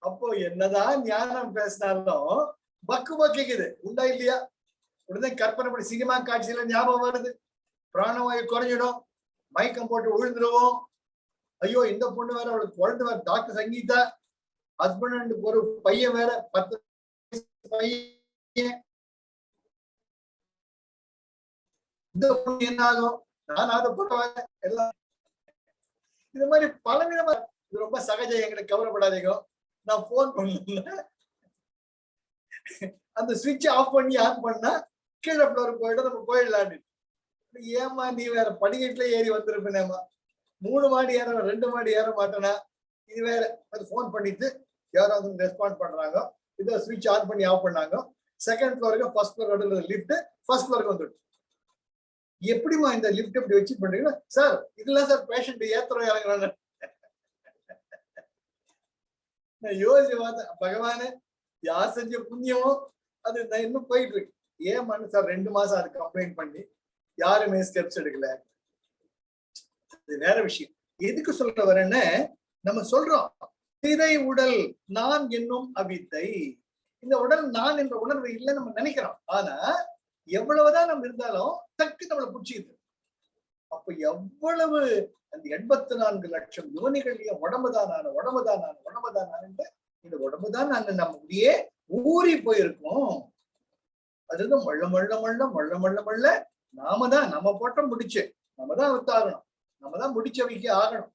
அப்போ என்னதான் ஞானம் பேசினாலும் பக்கு பக்கிக்குது, உண்டா இல்லையா? உடனே கற்பனை பண்ணி சினிமா காட்சியில ஞாபகம் வருது, பிராணவாயு குறைஞ்சிடும், மயக்கம் போட்டு விழுந்துருவோம். ஐயோ இந்த பொண்ணு வேற, அவளுக்கு குழந்தை வேற, டாக்டர் சங்கீதா ஹஸ்பண்ட் ஒரு பையன் வேற, 10 பையன். இந்த பொண்ணு என்ன ஆகும், நான் போட்டவன் எல்லாம் இந்த மாதிரி பலவிதமா. இது ரொம்ப சகஜம், எங்களுக்கு கவலைப்படாதீங்க. நான் போன் பண்ணல, அந்த சுவிட்ச் ஆஃப் பண்ணி ஆன் பண்ணா கீழே ஃப்ளோருக்கு போயிட்டு நம்ம போயிடலான்னு. ஏமா நீ வேற படிக்கட்டுல ஏறி வந்திருப்பேனேமா, 3 மாடி ஏற 2 மாடி ஏற மாட்டேனா, இது வேற. அது போன் பண்ணிட்டு யாராவது ரெஸ்பாண்ட் பண்றாங்க, இதை சுவிட்ச் ஆன் பண்ணி ஆஃப் பண்ணாங்க. செகண்ட் ஃப்ளோருக்கு ஃபர்ஸ்ட் ஃப்ளோர் லிஃப்ட் ஃபர்ஸ்ட் ஃப்ளோருக்கு வந்துட்டு, எப்படிமா இந்த லிஃப்ட் இப்படி வச்சு பண்றீங்க சார்? இதெல்லாம் சார் பேஷண்ட் ஏத்துறோம் இறங்குறாங்க. நான் யோசிச்சு பார்த்தேன், பகவானே யார் செஞ்ச புண்ணியமோ அது நான் இன்னும் போயிட்டு இருக்கு. ஏன் மனு சார் 2 மாசம் அது கம்ப்ளைண்ட் பண்ணி யாருமே ஸ்டெப்ஸ் எடுக்கல. இது வேற விஷயம். எதுக்கு சொல்ல வரேன்னு, நம்ம சொல்றோம் சிதை உடல் நான் என்னும் அவித்தை. இந்த உடல் நான் என்ற உணர்வு இல்லை நம்ம நினைக்கிறோம். ஆனா எவ்வளவுதான் நம்ம இருந்தாலும் டக்கு நம்மளை பிடிச்சிது. அப்ப எவ்வளவு அந்த 84 லட்சம் யோனிகளையும் உடம்புதானான இந்த உடம்புதான் நாங்க நம்முடைய ஊறி போயிருக்கோம். அதுதான் மள்ள நாம தான் நம்ம போட்டோம் முடிச்சு, நம்ம தான் வித்தாகணும், நம்ம தான் முடிச்ச வைக்க ஆகணும்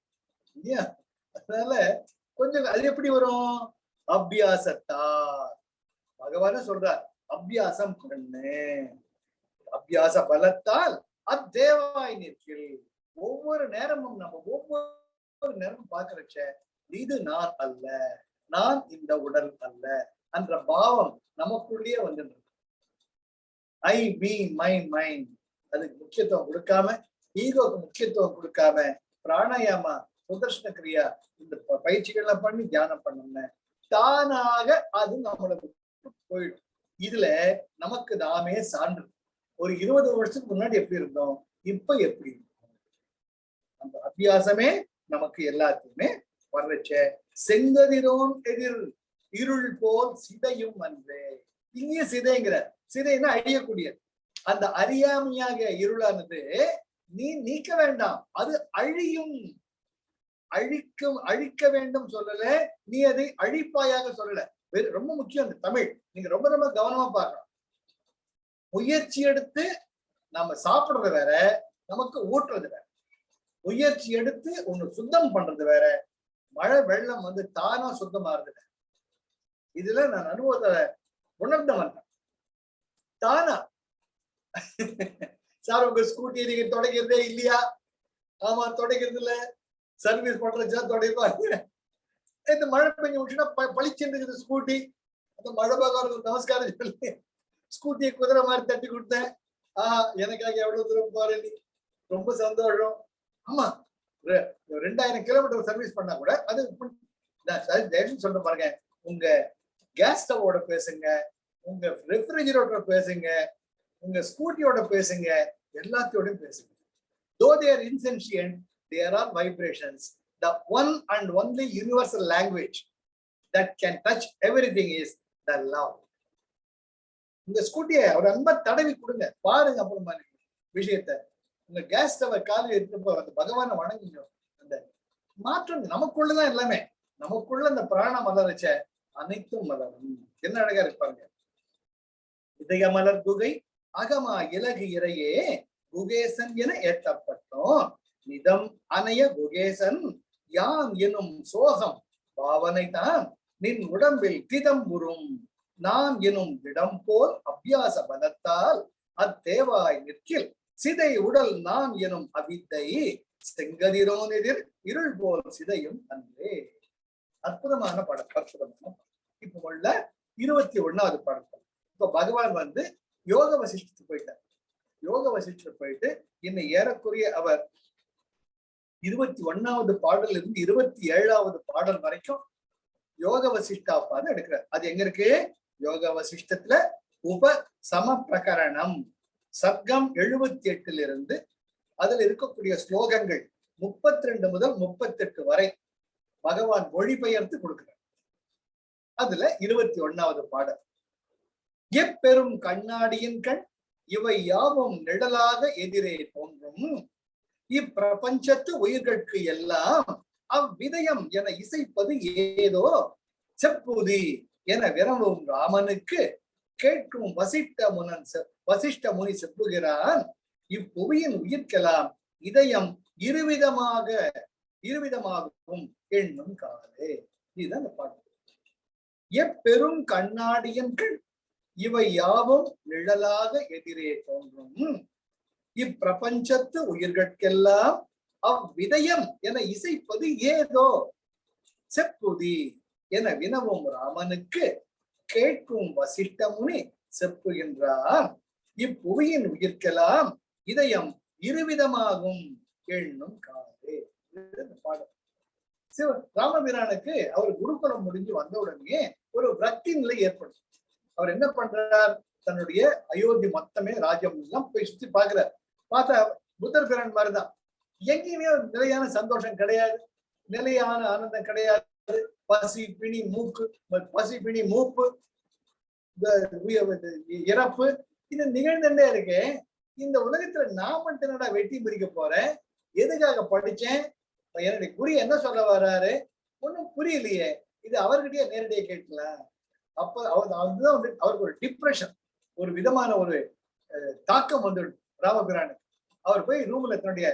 இல்லையா? அதனால கொஞ்சம் அது எப்படி வரும்? அபியாசத்தால். பகவான சொல்றார், அபியாசம் பண்ணு, அபியாச பலத்தால் அத்தேவாய் நிற்கில். ஒவ்வொரு நேரமும் நம்ம ஒவ்வொரு நேரமும் பாக்குறச்ச இது நான் அல்ல, நான் இந்த உடல் அல்ல என்ற பாவம் நமக்குள்ளேயே வந்து ஐ மீ மை மைண்ட். அதுக்கு முக்கியத்துவம் கொடுக்காம, ஈகோக்கு முக்கியத்துவம் கொடுக்காம பிராணாயாமா சுதர்ஷன கிரியா இந்த பயிற்சிகள்லாம் பண்ணி தியானம் பண்ணோம்னா தானாக அது நம்மளை போயிடும். இதுல நமக்கு நாமே சான்று. ஒரு 20 வருஷத்துக்கு முன்னாடி எப்படி இருந்தோம், இப்ப எப்படி இருந்தோம்? அந்த அபியாசமே நமக்கு எல்லாத்தையுமே வர்றச்ச. செங்கதிரோன் எதிர் இருள் போல் சிதையும் அன்றே. இங்கே சிதைங்கிற, சிதைன்னா அழியக்கூடிய அந்த அறியாமையாக இருளானது நீ நீக்க வேண்டாம், அது அழியும். அழிக்க வேண்டும் சொல்லல, நீ அதை அழிப்பாயாக சொல்லல. ரொம்ப முக்கியம் அந்த தமிழ், நீங்க ரொம்ப ரொம்ப கவனமா பார்க்கணும். முயற்சி எடுத்து நம்ம சாப்பிடுறது வேற, நமக்கு ஊட்டுறது வேற. முயற்சி எடுத்து ஒண்ணு சுத்தம் பண்றது வேற, மழை வெள்ளம் வந்து தானா சுத்தமாறுது வேற. இதுல நான் அனுபவத்தை உணர்ந்த வந்தேன். தானா சார் உங்க ஸ்கூட்டி நீங்க தொடக்கிறதே இல்லையா? ஆமா தொடக்கிறது இல்ல, சர்வீஸ் பண்றச்சா தொடப்பாங்க. இந்த மழை பெஞ்சு விட்டுனா பளிச்சுன்னு ஸ்கூட்டி. அந்த மழை பார்க்க நமஸ்காரம் சொல்லி ஸ்கூட்டியை குதிரை மாதிரி தட்டி கொடுத்தேன். எனக்காக எவ்வளவு தூரம் போற நீ, ரொம்ப சந்தோஷம். ஆமா 2000 கிலோமீட்டர் சர்வீஸ் பண்ணா கூட அது சொல்ற பாருங்க. உங்க கேஸ் ஸ்டவோட பேசுங்க, உங்க ரெஃப்ரிஜரேட்டர் பேசுங்க, உங்க ஸ்கூட்டியோட பேசுங்க, எல்லாத்தையோடையும் பேசுங்க. Though they are insentient, there are vibrations. The one and only universal language that can touch everything is the love. உங்க ஸ்கூட்டியை ஒரு அன்பா தடவி கொடுங்க, பாருங்க அப்புறமா விஷயத்த. உங்க கேஸ் ஸ்டவ் காலையில் இருக்கப்போ அந்த பகவானை வணங்குங்க. அந்த மாற்றம் நமக்குள்ளதான் எல்லாமே. நமக்குள்ள அந்த பிராண மலர்ச்ச அனைத்தும் மலரும். என்ன அழகா இருப்பாங்க. இதய மலர் குகை அகமா இலகு இறையே குகேசன் என ஏற்றப்பட்டோம். நிதம் அணைய குகேசன் யான் எனும் சோகம் பாவனை தான் நின் உடம்பில் திதம்புறும். நான் எனும் இடம் போல் அபியாச பலத்தால் அத்தேவாய் நிற்கில் சிதை உடல் நான் எனும் அவித்தை செங்கதிரோன் எதிர் இருள் போல் சிதையும் அன்றே. அற்புதமான படம், அற்புதமான படம். இப்ப உள்ள 21வது பாடல். இப்ப பகவான் வந்து யோக வசிஷ்டத்துக்கு போயிட்டார். யோக வசிஷ்டத்துக்கு போயிட்டு இன்னும் ஏறக்குறைய அவர் 21வது பாடல் இருந்து 27வது பாடல் வரைக்கும் யோக வசிஷ்டாப்பான்னு எடுக்கிறார். அது எங்க இருக்கு? யோக வசிஷ்டத்துல உப சம பிரகரணம் சர்க்கம் 78 இருந்து அதுல இருக்கக்கூடிய ஸ்லோகங்கள் 32 முதல் 38 வரை பகவான் மொழிபெயர்த்து கொடுக்கிறார். அதுல 21வது பாடல். எப்பெரும் கண்ணாடியின் கண் இவை யாவும் நிழலாக எதிரே தோன்றும் இப்பிரபஞ்சத்து உயிர்களுக்கு எல்லாம் அவ்விதயம் என இசைப்பது ஏதோ செப்புதி என விரவும் ராமனுக்கு கேட்கும் வசிஷ்ட முனி செப்புகிறான். இப்புவியின் உயிர்க்கலாம் இதயம் இருவிதமாகவும் எண்ணும் காலே. இதுதான் அந்த பாட்டு. எப்பெரும் கண்ணாடியின் கண் இவை யாவும் நிழலாக எதிரே தோன்றும் இப்பிரபஞ்சத்து உயிர்களுக்கெல்லாம் அவ்விதயம் என இசைப்பது ஏதோ செப்புதி என வினவும் ராமனுக்கு கேட்கும் வசிஷ்ட முனி செப்புகின்றார். இப்புவியின் உயிர்க்கெல்லாம் இதயம் இருவிதமாகும் எண்ணும் காலே. பாடம். ராமபிரானுக்கு அவர் குருகுலம் முடிஞ்சு வந்த உடனே ஒரு விரக்தி நிலை ஏற்படும். அவர் என்ன பண்றார்? தன்னுடைய அயோத்தி மொத்தமே ராஜ்யம் எல்லாம் போய் சுத்தி பாக்குறார். பார்த்தா புத்தர் பிரான் மாதிரிதான். எங்கேயுமே ஒரு நிலையான சந்தோஷம் கிடையாது, நிலையான ஆனந்தம் கிடையாது. பசி பிணி மூப்பு இறப்பு இது நிகழ்ந்துட்டே இருக்கு. இந்த உலகத்துல நான் மட்டும் என்னடா வெட்டி பிரிக்க போறேன்? எதுக்காக படிச்சேன்? என்னுடைய குறி என்ன சொல்ல வர்றாரு? ஒன்னும் புரியலையே. இது அவர்கிட்டயே நேரடியாக கேட்கலாம். அப்ப அதுதான் வந்து அவருக்கு ஒரு டிப்ரெஷன், ஒரு விதமான ஒரு தாக்கம் வந்துடும் ராமபிரானுக்கு. அவர் போய் ரூம்ல தன்னுடைய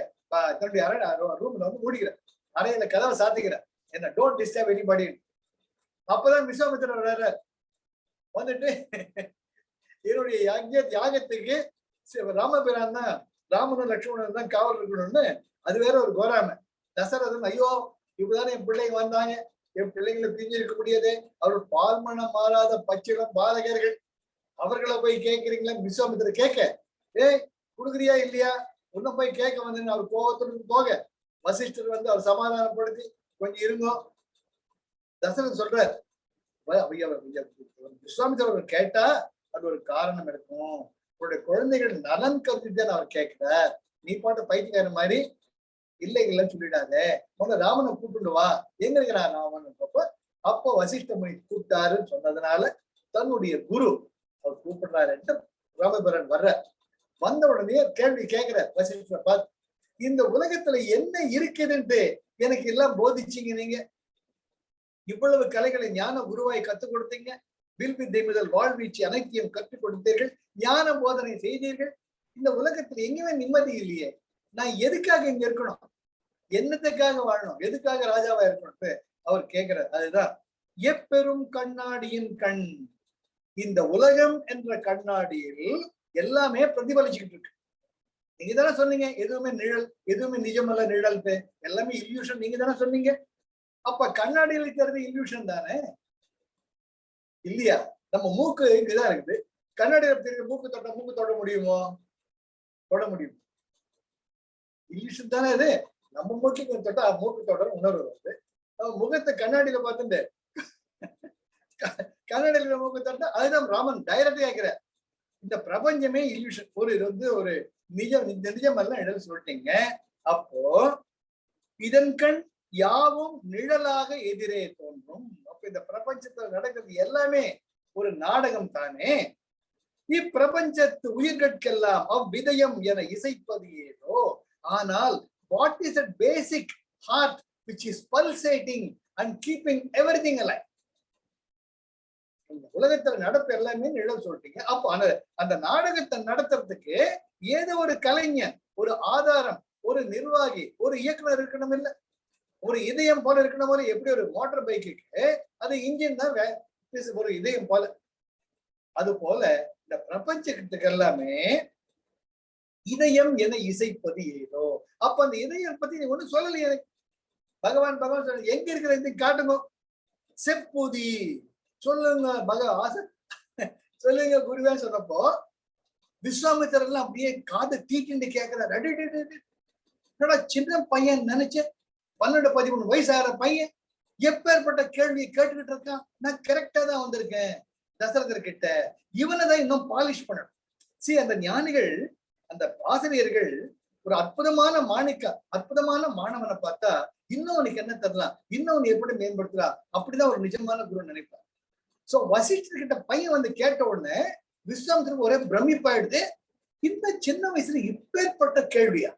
ரூம்ல வந்து மூடிக்கிறார். அறையில கதவை சாத்திக்கிறார். என்ன டோன்ட் டிஸ்டர்ப் எனிபடி. அப்பதான் விஸ்வாமித்திரர் வர்றார். வந்துட்டு என்னுடைய யாகத்துக்கு ராமபிரான் தான், ராமனும் லட்சுமணன் தான் காவல் இருக்கணும்னு அது வேற ஒரு கோராம. தசரதன் ஐயோ இப்பதானே என் பிள்ளைங்க வந்தாங்க, என் பிள்ளைங்களை பிரிஞ்சு இருக்க முடியாது, அவர் பால்மணம் மாறாத பச்சிடம் பாலகர்கள், அவர்களை போய் கேட்கிறீங்களா? விஸ்வாமித்திரர் கேட்க, கொடுக்குறியா இல்லையா? உன்ன போய் கேட்க வந்தேன்னு அவர் கோபத்துடன் போக வசிஷ்டர் வந்து அவர் சமாதானப்படுத்தி கொஞ்சம் இருங்கோ. தசரன் சொல்றார், விஸ்வாமித்திரர் கேட்டா அது ஒரு காரணம் இருக்கும், உங்களுடைய குழந்தைகள் நலன் கருதிதான் அவர் கேட்கிறார். நீ பாட்டு பைத்தியக்கார மாதிரி இல்லைங்கள்லாம் சொல்லிடாத, முதல்ல ராமனை கூப்பிட்டு வா. எங்க இருக்கிறார் ராமன்? அப்போ வசிஷ்ட முனி கூப்பிட்டாருன்னு சொன்னதுனால தன்னுடைய குரு அவர் கூப்பிடுறாரு. ராமபிரான் வர்ற வந்த உடனே கேள்வி கேட்கிற வசிஷ்டரை பார்த்து, இந்த உலகத்துல என்ன இருக்குதுன்ட்டு எனக்கு எல்லாம் போதிச்சீங்க. நீங்க இவ்வளவு கலைகளை ஞான குருவாய் கத்துக் கொடுத்தீங்க, வில் வித்தை முதல் வாழ்வீச்சு அனைத்தையும் கற்றுக் கொடுத்தீர்கள், ஞான போதனை செய்தீர்கள். இந்த உலகத்துல எங்கேயுமே நிம்மதி இல்லையே, நான் எதுக்காக இங்க இருக்கணும்? என்னத்துக்காக வாழணும்? எதுக்காக ராஜாவா இருக்கணும்? அவர் கேட்கிறார். அதுதான் எப்பெரும் கண்ணாடியின் கண். இந்த உலகம் என்ற கண்ணாடியில் எல்லாமே பிரதிபலிச்சுக்கிட்டு இருக்கு. நீங்க தானே சொன்னீங்க எதுவுமே நிழல், எதுவுமே நிஜமல்ல நிழல், எல்லாமே இல்யூஷன். நீங்க தானே சொன்னீங்க. அப்ப கண்ணாடியில் இருக்கிறது இல்யூஷன் தானே இல்லையா? நம்ம மூக்கு இங்கதான் இருக்குது, கண்ணாடியில தெரியுற மூக்கு தொட முடியுமோ? தொட முடியும். இல்யூஷன் தானே இது. நம்ம மூக்கு தொட்டா மூக்கு தொடர உணர்வு வருது. நம்ம முகத்தை கண்ணாடியில பார்த்துட்டு கண்ணாடியில மூக்கு தொட்டா அதுதான் ராமன் டைரக்டா கேட்கிற. இந்த பிரபஞ்சமே இல்யூஷன், ஒரு இது வந்து ஒரு நிஜம் எல்லாம் இடல் சொல்லிட்டீங்க. அப்போ இதன் கண் யாவும் நிழலாக எதிரே தோன்றும். அப்ப இந்த பிரபஞ்சத்துல நடக்கிறது எல்லாமே ஒரு நாடகம் தானே. இப்பிரபஞ்சத்து உயிர்கட்கெல்லாம் அவ்விதயம் என இசைப்பது ஏதோ. ஆனால் what is a basic heart which is pulsating and keeping everything alive? இந்த உலகத்துல நடப்பு எல்லாமே நிழல் சொல்லிட்டீங்க. அப்போ அந்த நாடகத்தை நடத்துறதுக்கு ஏதோ ஒரு கலைஞன், ஒரு ஆதாரம், ஒரு நிர்வாகி, ஒரு இயக்குனர் இருக்கணும். இல்ல ஒரு இதயம் போல இருக்கணும். போல எப்படி ஒரு மோட்டார் பைக்கு அது இன்ஜின் தான் ஒரு இதயம் போல, அது போல இந்த பிரபஞ்சத்துக்கு எல்லாமே இதயம் என இசைப்பது ஏதோ. அப்ப அந்த இதயம் பத்தி நீ ஒண்ணும் சொல்லலையே எனக்கு. பகவான் சொல்ல எங்க இருக்கிற இந்த காட்டுங்க, செப்புதி சொல்லுங்க சொல்லுங்க குருவே சொன்னப்போ விஸ்வாமித்திரர்லாம் அப்படியே காது தீட்டின்னு கேட்கிறாரு. சின்ன பையன் நினைச்சேன், 12-13 வயசு ஆகிற பையன் எப்பேற்பட்ட கேள்வியை கேட்டுக்கிட்டு இருக்கான். நான் கரெக்டா தான் வந்திருக்கேன் தசரதர் கிட்ட, இவனைதான் இன்னும் பாலிஷ் பண்ணணும். அந்த ஞானிகள், அந்த ஆசிரியர்கள் ஒரு அற்புதமான அற்புதமான மாணவனை பார்த்தா இன்னும் அவனுக்கு என்ன தரலாம், இன்னும் அவனை எப்படி மேம்படுத்தலாம், அப்படிதான் ஒரு நிஜமான குரு நினைப்பார். சோ வசிஷ்டர் கிட்ட பையன் வந்து கேட்ட உடனே விஸ்வாமித்திரருக்கு ஒரே பிரமிப்பாயிடுது. இந்த சின்ன வயசுல இப்பேற்பட்ட கேள்வியா?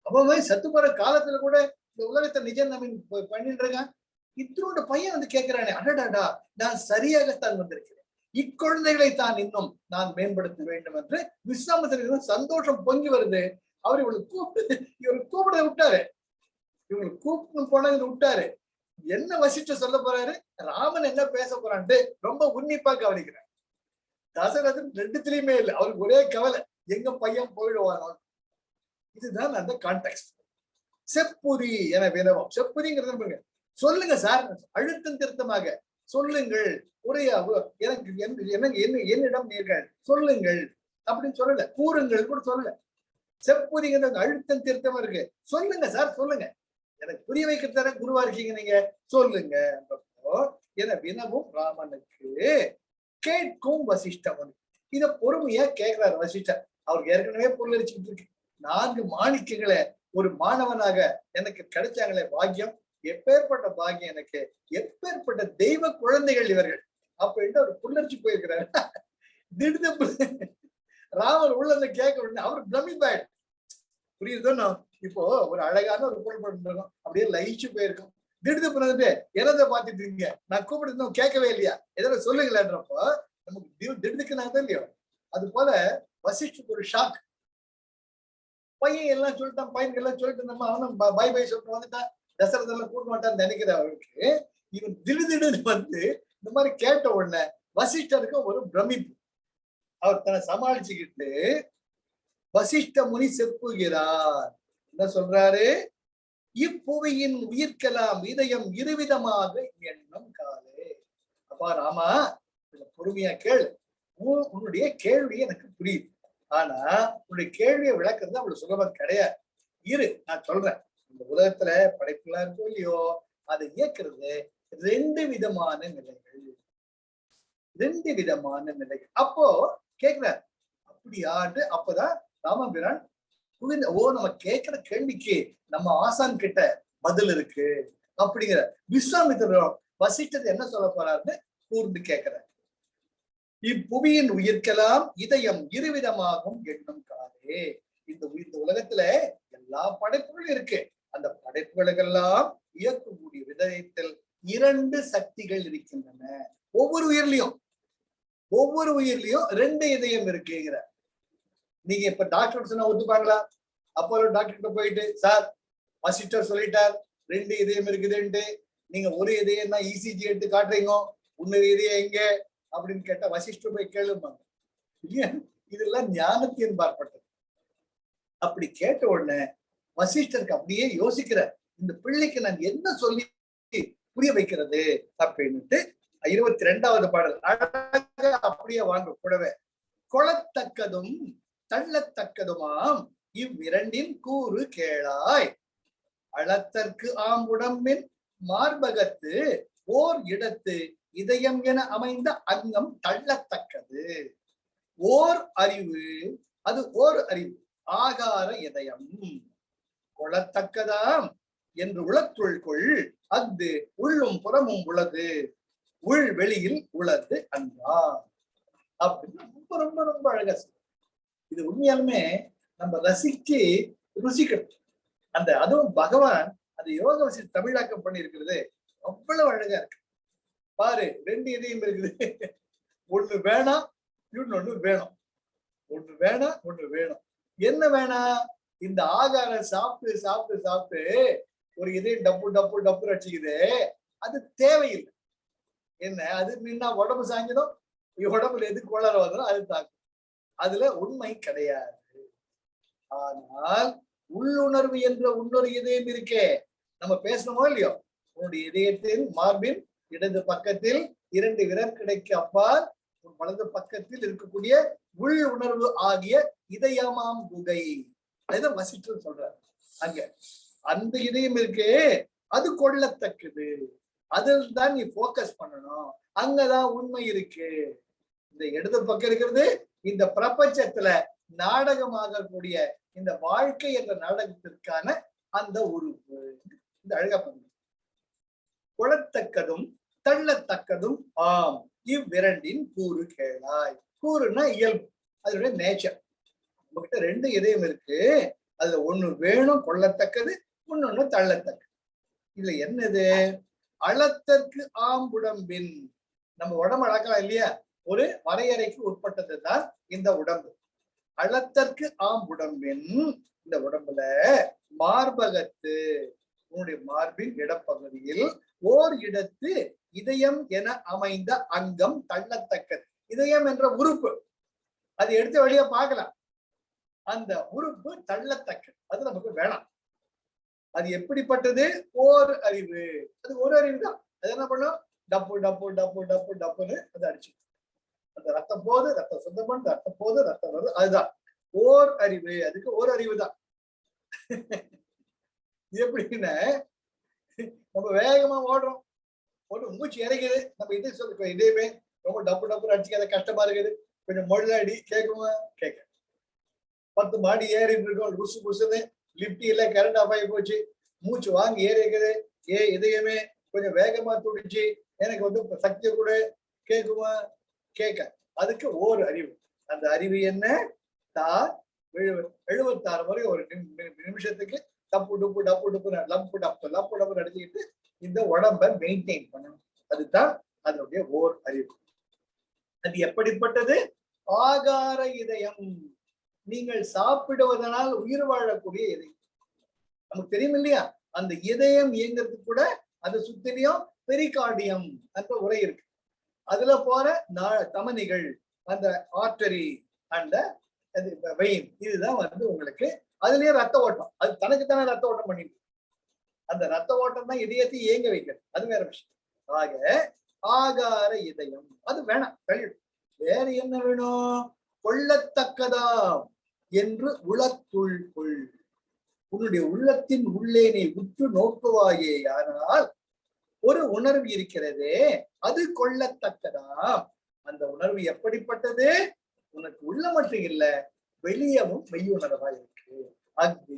அவன் சத்து போற காலத்துல கூட இந்த உலகத்தை நிஜம் நம்ம பண்ணிட்டு இருக்கான். இத்தனோட பையன் வந்து கேட்கிறானே, அடடாடா நான் சரியாகத்தான் வந்திருக்கிறேன், இக்குழந்தைகளை தான் இன்னும் நான் மேம்படுத்த வேண்டும் என்று விஸ்வாமித்திரருக்கு சந்தோஷம் பொங்கி வருது. அவர் இவருக்கு கூப்பிட விட்டாரு, இவங்களுக்கு கூப்பிட்டு போன விட்டாரு. என்ன வசிஷ்ட சொல்ல போறாரு, ராமன் என்ன பேச போறான்ட்டு ரொம்ப உன்னிப்பா கவனிக்கிறார். தசரதன் ரெண்டுத்திலயுமே இல்லை, அவருக்கு ஒரே கவலை, எங்க பையன் போயிடுவானோ. இதுதான் அந்த கான்டெக்ட். செப்புரி என வினவம். செப்புரிங்கிறது சொல்லுங்க சார், அழுத்தம் திருத்தமாக சொல்லுங்கள், உரையா எனக்கு என்னிடம் நீங்கள் சொல்லுங்கள் அப்படின்னு சொல்லல, கூறுங்கள் கூட சொல்லல. செப்புரிங்கிறது அழுத்தம் திருத்தமா இருக்கு. சொல்லுங்க சார் சொல்லுங்க, எனக்கு புரிய வைக்கிறதான குருவா இருக்கீங்க நீங்க, சொல்லுங்க என வினவும் ராமனுக்கு கேட்கும் வசிஷ்டவன். இத பொறுமையா கேட்கிறார் வசிஷ்டர். அவருக்கு ஏற்கனவே பொருளடிச்சுட்டு இருக்கு. 4 மாணிக்கங்களை ஒரு மாணவனாக எனக்கு கிடைச்சாங்களே பாக்கியம், எப்பேற்பட்ட பாக்கியம் எனக்கு, எப்பேற்பட்ட தெய்வ குழந்தைகள் இவர்கள் அப்படின்ட்டு அவர் புல்லரிச்சு போயிருக்கிறாரு. திடீர்னு ராமன் உள்ள கேட்க உடனே அவர் பிரமிப்பாயிடு. புரியுதுன்னா, இப்போ ஒரு அழகான ஒரு பொருள் பண்ணிருக்கோம், அப்படியே லயிச்சு போயிருக்கோம். திடுத்து பண்ணது என்னதை பாத்துட்டு இருக்கீங்க, நான் கூப்பிட்டு கேட்கவே இல்லையா, எதாவது சொல்லுங்களேன்றப்போ நமக்கு திடுதுக்கு நான் இல்லையோ. அது போல வசிஷ்டருக்கு ஒரு ஷாக். பையன் எல்லாம் சொல்லிட்டான், பையன்கள் எல்லாம் சொல்லிட்டு நம்ம அவனும் பை பை சொல்லிட்டு வந்துட்டான், தசரதெல்லாம் கூட்ட மாட்டான்னு நினைக்கிற அவருக்கு இவன் திடுதிடுன்னு வந்து இந்த மாதிரி கேட்ட உடனே வசிஷ்டருக்கு ஒரு பிரமிப்பு. அவர் தன்னை சமாளிச்சுக்கிட்டு வசிஷ்ட முனி செப்புகிறார். என்ன சொல்றாரு, இப்புவியின் உயிர்க்கலாம் இதயம் இருவிதமாக எண்ணம் காலே. அப்பா ராமா, பொறுமையா கேளு, உன்னுடைய கேள்வி எனக்கு புரியுது, ஆனா உன்னுடைய கேள்வியை விளக்குறது அவ்வளவு சுலபம் கிடையாது. இரு நான் சொல்றேன். இந்த உலகத்துல படைப்புலாம் இருக்கோ இல்லையோ, அதை இயக்குறது 2 விதமான நிலைகள், 2 விதமான நிலைகள். அப்போ கேட்கிறார், அப்படியாட்டு. அப்பதான் ராமபிரான் நம்ம கேட்கிற கேள்விக்கு நம்ம ஆசான் கிட்ட பதில் இருக்கு அப்படிங்கிற விஸ்வாமித்திரர் வசிஷ்டர் என்ன சொல்ல போறாருன்னு கூர்ந்து கேட்கிறார். இப்புவியின் உயிர்க்கலாம் இதயம் இருவிதமாகும் எண்ணம் காலே. இந்த உலகத்துல எல்லா படைப்புகளும் இருக்கு. அந்த படைப்புகளுக்கெல்லாம் இயக்கக்கூடிய விதயத்தில் 2 சக்திகள் இருக்கின்றன. ஒவ்வொரு உயிர்லயும் 2 இதயம் இருக்குங்கிற. நீங்க இப்ப டாக்டர் சொன்னா ஒத்துப்பாங்களா? அப்போ டாக்டர் கிட்ட போயிட்டு, சார் வசிஷ்டர் சொல்லிட்டார் 2 இதயம் இருக்குதுன்ட்டு, நீங்க ஒரு இதயம் தான் இசிஜி எடுத்து காட்டுறீங்க, இன்னொரு இதயம் எங்க அப்படின்னு கேட்டா வசிஷ்டர் போய் கேளுப்பாங்க இல்லையா? இதெல்லாம் ஞானத்தின் பார்ப்பட்டது. அப்படி கேட்ட உடனே வசிஷ்டருக்கு அப்படியே யோசிக்கிற, இந்த பிள்ளைக்கு நான் என்ன சொல்லி புரிய வைக்கிறது அப்படின்ட்டு 22வது பாடல் அழகா அப்படியே வாங்க கூடவே. கொளத்தக்கதும் தள்ளத்தக்கதுமாம் இவ்விரண்டின் கூறு கேளாய், அளத்தற்கு உடம்பின் மார்பகத்து ஓர் இடத்து இதயம் என அமைந்த அங்கம் தள்ளத்தக்கது. ஓர் அறிவு, அது ஓர் அறிவு, ஆகார இதயம் கொளத்தக்கதாம் என்று உளத்துள் கொள், அஃது உள்ளும் புறமும் உளது, உள் வெளியில் உளது அன்றா அப்படின்னு ரொம்ப ரொம்ப ரொம்ப அழகா. இது உண்மையாலுமே நம்ம ரசிச்சு ருசிக்கணும். அந்த அதுவும் பகவான் அந்த யோக வசிஷ்டர் தமிழாக்கம் பண்ணி இருக்கிறது அவ்வளவு அழகா இருக்கு. பாரு, 2 இதயம் இருக்குது, ஒண்ணு வேணாம் இன்னொன்னு வேணும், ஒண்ணு வேணாம் ஒண்ணு வேணும். என்ன வேணாம்? இந்த ஆகாரம் சாப்பிட்டு சாப்பிட்டு சாப்பிட்டு ஒரு இதயம் டப்பு டப்பு டப்பு அடிச்சுக்குது, அது தேவையில்லை. என்ன அது நின்னா உடம்பு சாஞ்சிடும், உடம்புல எது கோளாறு வந்தாலும் அது தாக்கும், அதுல உண்மை கிடையாது. ஆனால் உள்ளுணர்வு என்ற இன்னொரு இதயம் இருக்கே, நம்ம பேசணுமோ இல்லையோ, உன்னுடைய இதயத்தில் மார்பின் இடது பக்கத்தில் 2 விரற்கிடைக்கு அப்பால் வலது பக்கத்தில் இருக்கக்கூடிய உள் உணர்வு ஆகிய இதயமாம் குகை. அதுதான் வசிஷ்டர் சொல்றாரு. அங்க அந்த இதயம் இருக்கு, அது கொள்ளத்தக்கது, அதில் தான் நீ போக்கஸ் பண்ணணும், அங்கதான் உண்மை இருக்கு. இந்த இடது பக்கம் இருக்கிறது இந்த பிரபஞ்சத்துல நாடகமாக கூடிய இந்த வாழ்க்கை என்ற நாடகத்திற்கான அந்த உறுப்பு. இந்த அழகா பண்ணு. கொள்ளத்தக்கதும் தள்ளத்தக்கதும் ஆம் இவ்விரண்டின் கூறு கேளாய். கூறுனா இயல்பு, அதனுடைய நேச்சர். நம்மகிட்ட 2 இதயம் இருக்கு, அதுல ஒண்ணு வேணும் கொள்ளத்தக்கது, இன்னொன்னு தள்ளத்தக்கது. இதுல என்னது? அளத்தற்கு ஆம்புடம்பின். நம்ம உடம்பு அளக்கலாம் இல்லையா, ஒரு வரையறைக்கு உட்பட்டதுதான் இந்த உடம்பு. அளத்தற்கு ஆம்புடம்பின், இந்த உடம்புல மார்பகத்து, உன்னுடைய மார்பின் இடப்பகுதியில் ஓர் இடத்து இதயம் என அமைந்த அங்கம் தள்ளத்தக்கது. இதயம் என்ற உறுப்பு, அது எடுத்து வழியா பார்க்கலாம். அந்த உறுப்பு தள்ளத்தக்கது, அது நமக்கு வேணாம். அது எப்படிப்பட்டது? ஓர் அறிவு. அது ஒரு அறிவு தான். அது என்ன பண்ணும்? டப்பு டப்பு டப்பு டப்பு டப்புன்னு அது அடிச்சு, அந்த ரத்தம் போது, ரத்தம் சுத்தம் பண்ணு, ரத்தம் போது, ரத்தம் வருது, அதுதான் ஓர் அறிவு. அதுக்கு ஒரு அறிவு தான். எப்படின்னா, நம்ம வேகமா ஓடுறோம், ஒண்ணு மூச்சு இறங்குது, நம்ம இதே சொல்லிக்கோ, இதேமே ரொம்ப டப்பு டப்பு அடிச்சுக்காத, கஷ்டமா இருக்குது, கொஞ்சம் மொழிலாடி கேட்குமா? கேட்க 10 மாடி ஏறிட்டு இருக்கோம், புசு புசுன்னு லிப்டி இல்ல, கரண்ட் ஆஃப் ஆகி போச்சு, மூச்சு வாங்கி ஏறி இருக்குது, இதயமே கொஞ்சம் வேகமா துடிச்சு, எனக்கு வந்து சக்தி கூட, கேட்குமா? கேட்க. அதுக்கு ஓர் அறிவு. அந்த அறிவு என்ன? தான் 76 முறை ஒரு நிமிஷத்துக்கு டப்பு டுப்பு டப்பு டுப்பு லப்பு டப்பு லப்பு டப்பு அடிச்சுக்கிட்டு இந்த உடம்பை மெயின்டைன் பண்ணணும். அதுதான் அதனுடைய ஓர் அறிவு. அது எப்படிப்பட்டது? ஆகார இதயம். நீங்கள் சாப்பிடுவதனால் உயிர் வாழக்கூடிய இதயம். நமக்கு தெரியும் இல்லையா, அந்த இதயம் இயங்கிறதுக்கு கூட அது சுத்திலையும் பெரிகார்டியம் என்ற உரை இருக்கு. அதுல போற தமனிகள், அந்த ஆர்டரி அந்த வெயின், இதுதான் வந்து உங்களுக்கு அதுலயே ரத்த ஓட்டம். அது தனக்குத்தானே ரத்த ஓட்டம் பண்ணிட்டு, அந்த ரத்த ஓட்டம் தான் இதயத்தை இயங்க வைக்கிறது. அது வேற விஷயம். ஆக ஆகார இதயம் அது வேணாம், கழிவு. வேற என்ன வேணும்? கொள்ளத்தக்கதா என்று உளத்துள் கொள். உன்னுடைய உள்ளத்தின் உள்ளே நீ உற்று நோக்குவாயே ஆனால் ஒரு உணர்வு இருக்கிறதே, அது கொள்ளத்தக்கதா. அந்த உணர்வு எப்படிப்பட்டது? உனக்கு உள்ள மட்டும் இல்ல, வெளியவும் மெய்யுணர்வா இருக்கு. அது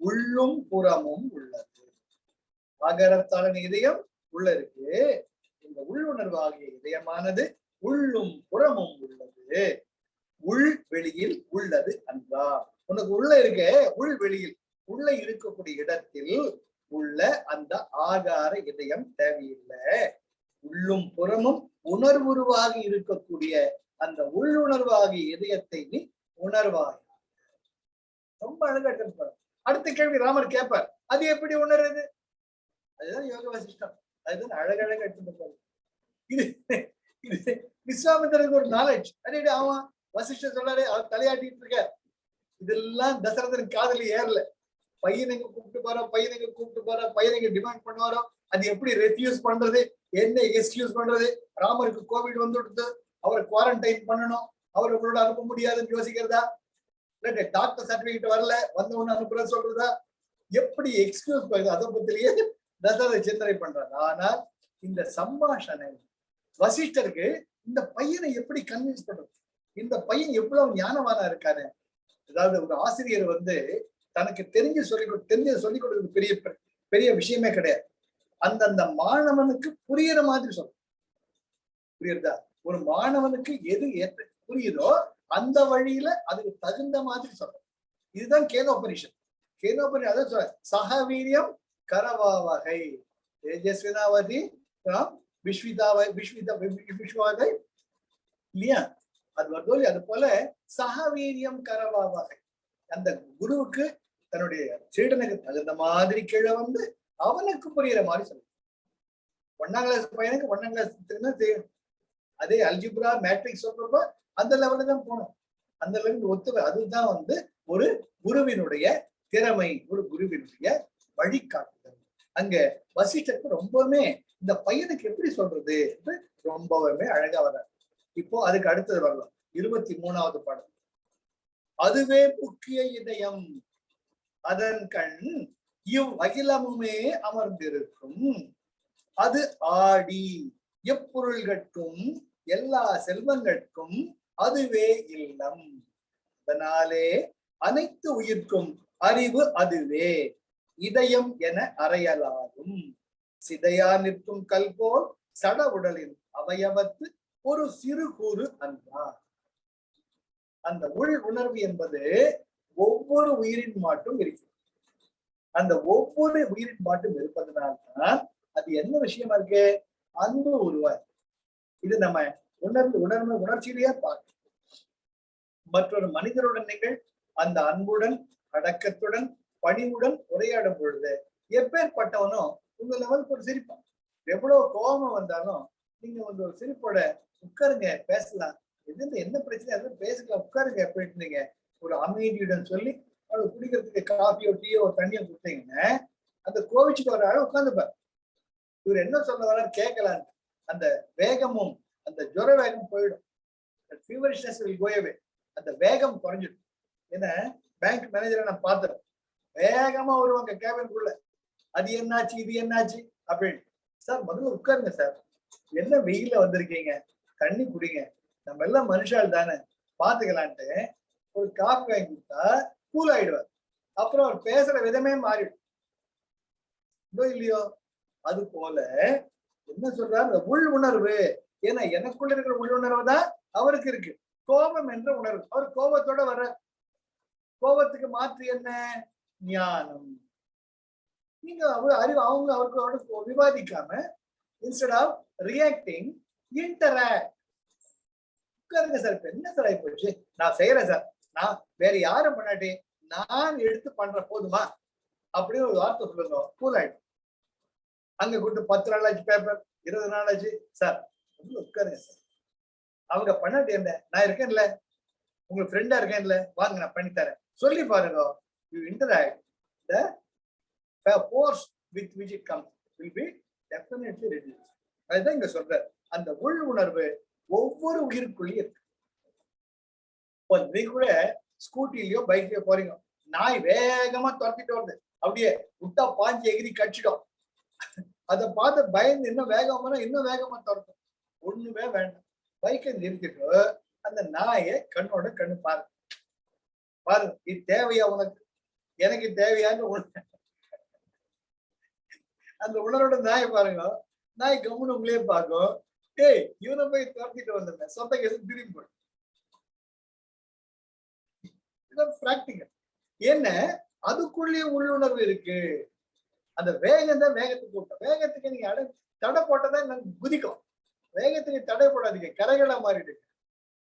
உள்ளும் புறமும் உள்ளது. ஆகாரத்தாளன் இதயம் உள்ள இருக்கு. இந்த உள்ளுணர்வு ஆகிய இதயமானது உள்ளும் புறமும் உள்ளது. உள் வெளியில் உள்ளது அன்றா. உனக்கு உள்ள இருக்க, உள் வெளியில் உள்ள இருக்கக்கூடிய இடத்தில் உள்ள அந்த ஆகார இதயம் தேவையில்லை. உள்ளும் புறமும் உணர்வுருவாகி இருக்கக்கூடிய அந்த உள்ளுணர்வாகிய இதயத்தை நீ உணர்வாய். ரொம்ப அழகா இருப்பார். அடுத்த கேள்வி ராமர் கேட்பார், அது எப்படி உணர்றது? அதுதான் யோக வசிஷ்டம். அதுதான் அழகழகா எடுத்துட்டு. இது இது விஸ்வாமித்திரருக்கு ஒரு நாலேஜ். அதே ஆமா, வசிஷ்டர் சொல்லாரு, அவர் தலையாட்டிட்டு இருக்க. இதெல்லாம் தசரதன் காதலி ஏறல. பையனுங்க கூப்பிட்டு போறா, பையனுங்க கூப்பிட்டு போறா, பையனுங்க டிமாண்ட் பண்ணுவாரோ, அது எப்படி ரெஃப்யூஸ் பண்றது, என்ன எக்ஸ்கியூஸ் பண்றது? ராமருக்கு கோவிட் வந்துடுது, அவரை குவாரண்டைன் பண்ணணும், அவரை உங்களோட அனுப்ப முடியாதுன்னு யோசிக்கிறதா? இல்ல டாக்டர் சர்டிபிகேட் வரல, வந்தவொன்னு அனுப்புற சொல்றதா? எப்படி எக்ஸ்கியூஸ் பண்ணுது? அதை பத்திலேயே தசரத சிந்தனை பண்றாரு. ஆனால் இந்த சம்பாஷணை வசிஷ்டருக்கு இந்த பையனை எப்படி கன்வின்ஸ் பண்றது? இந்த பையன் எவ்வளவு ஞானவானா இருக்காரு. அதாவது ஒரு ஆசிரியர் வந்து தனக்கு தெரிஞ்சது சொல்லிக் கொடுக்கிறது பெரிய பெரிய விஷயமே கிடையாது. அந்தந்த மாணவனுக்கு புரியுற மாதிரி சொல்ற. புரியுறதா? ஒரு மாணவனுக்கு எது புரியுதோ அந்த வழியில அதுக்கு தகுந்த மாதிரி சொல்ற. இதுதான் கேனோபனிஷன். கேனோபனிஷன் அதான் சொல்ற, சகவீரியம் கரவாவகை தேஜஸ்வினாவதி விஸ்விதாவை இல்லையா? அது வருதோ இல்லையா? அது போல சகவீரியம் கரவாவகை. அந்த குருவுக்கு தன்னுடைய சீடனுக்கு தகுந்த மாதிரி கீழே வந்து அவனுக்கு புரியுற மாதிரி சொல்லுங்க. 1ஆம் கிளாஸ் பையனுக்கு 1ஆம் கிளாஸ் செய்யணும். அதே அல்ஜிப்ரா மேட்ரிக்ஸ் சொல்றப்ப அந்த லெவல்ல தான் போகணும். அந்த லெவலுக்கு ஒத்து. அதுதான் வந்து ஒரு குருவினுடைய திறமை ஒரு குருவினுடைய வழிகாட்டுதல். அங்க வசிஷ்டருக்கு ரொம்பவுமே இந்த பையனுக்கு எப்படி சொல்றது ரொம்பவுமே அழகா வர்றாரு. இப்போ அதுக்கு அடுத்தது வரலாம் 23வது பாடல். அதுவே முக்கிய இதயம் அதன் கண் இவ் அகிலமுமே அமர்ந்திருக்கும். அது ஆடி எப்பொருள்கட்கும் எல்லா செல்வங்கட்கும் அதுவே இல்லம். அதனாலே அனைத்து உயிர்க்கும் அறிவு அதுவே இதயம் என அறையலாகும். சிதையா நிற்கும் கல் போல் சட உடலின் அவயவத்து ஒரு சிறு கூறு அன்றார். அந்த உள் உணர்வு என்பது ஒவ்வொரு உயிரின் மாட்டும் இருக்கு. அந்த ஒவ்வொரு உயிரின் மாட்டும் இருப்பதனால்தான் அது என்ன விஷயமா இருக்கு, அன்பு உருவாய். இது நம்ம உணர்ச்சியிலேயே பார்க்க. மற்றொரு மனிதருடன் நீங்கள் அந்த அன்புடன் அடக்கத்துடன் பணிவுடன் உரையாடும் பொழுது எப்பேற்பட்டவனும் உங்க லெவலுக்கு ஒரு சிரிப்பான். எவ்வளவு கோபம் வந்தாலும் நீங்க வந்து ஒரு சிரிப்போட உட்காருங்க பேசலாம், எது என்ன பிரச்சனை எதுவும் பேசலாம் உட்காருங்க அப்படின்ட்டு நீங்க ஒரு அமைதியுடன் சொல்லி அவரு குடிக்கிறதுக்கு காஃபியோ டீயோ தண்ணியோ கொடுத்தீங்கன்னா அந்த கோவிச்சுட்டு வர உட்காந்துப்பார். இவர் என்ன சொல்ல வர கேட்கலான்னு அந்த வேகமும் அந்த ஜுர வேகம் போயிடும். அந்த வேகம் குறைஞ்சிடும். ஏன்னா பேங்க் மேனேஜரை நான் பார்த்தேன், வேகமா வருவாங்க கேபின்குள்ள, அது என்னாச்சு இது என்னாச்சு அப்படின்னு. சார் முதல்ல உட்காருங்க சார், என்ன வெயில வந்திருக்கீங்க, தண்ணி குடிங்க, நம்ம எல்லாம் மனுஷால் தானே பாத்துக்கலான்ட்டு ஒரு காஃபி வாங்கி கொடுத்தா கூல் ஆயிடுவார். அப்புறம் அவர் பேசுற விதமே மாறிடும் இல்லையோ. அது போல என்ன சொல்றாரு, அந்த உள் உணர்வு. ஏன்னா எனக்குள்ள இருக்கிற உள் உணர்வு தான் அவருக்கு இருக்கு. கோபம் என்ற உணர்வு, அவர் கோபத்தோட வர, கோபத்துக்கு மாற்று என்ன, ஞானம். நீங்க அறிவு அவங்க அவருக்கு விவாதிக்காம இன்ஸ்டெட் ஆஃப் ரியாக்டிங் இன்டராக்ட். உட்காருங்க சார், இப்ப என்ன சார் ஆகி போச்சு, நான் செய்யறேன் சார், நான் வேற யாரும் பண்ணாட்டி நான் எடுத்து பண்ற போதுமா அப்படின்னு ஒரு வார்த்தை சொல்லுங்க, கூல் ஆயிடும். அங்க கூட்டு 10 நாள் ஆச்சு பேப்பர், 20 நாள் ஆச்சு சார், உட்காருங்க சார், அவங்க பண்ணாட்டி என்ன, நான் இருக்கேன்ல, உங்களுக்கு ஃப்ரெண்டா இருக்கேன்ல, வாங்க நான் பண்ணி தரேன் சொல்லி பாருங்க. You interact, the force with which it comes will be definitely reduced. அதுதான் இங்க சொல்ற அந்த உள் உணர்வு ஒவ்வொரு உயிருக்குள்ளேயும் இருக்கு. நீ கூட ஸ்கூட்டிலயோ பைக்லயோ போறீங்க, நாய் வேகமா துரத்திட்டு வருது, அப்படியே விட்டா பாஞ்சு எகிரி கடிச்சிடும். அதை பார்த்து பயந்து இன்னும் வேகமா துரத்தும். ஒண்ணுமே வேண்டாம், பைக்கை நிறுத்திட்டு அந்த நாயை கண்ணோட கண்ணு பாருங்க, பாருங்க இது தேவையா உனக்கு, எனக்கு தேவையான்னு அந்த உணர்வோட நாயை பாருங்க, நாய் கம்முன்னு உங்களே பார்க்கும். ஏய் இவனை போய் துரத்திட்டு வந்திருந்தேன், சொந்த கேசு திரும்பி போய் பிராக்டிகல். என்ன அதுக்குள்ளேயே உள்ளுணர்வு இருக்கு. அந்த வேகம் தான் வேகத்துக்கு கூட்டம். வேகத்துக்கு நீங்க தடை போட்டதான் நாங்க குதிக்கும். வேகத்துக்கு தடை போடாதீங்க, கரைகளா மாறிடுங்க.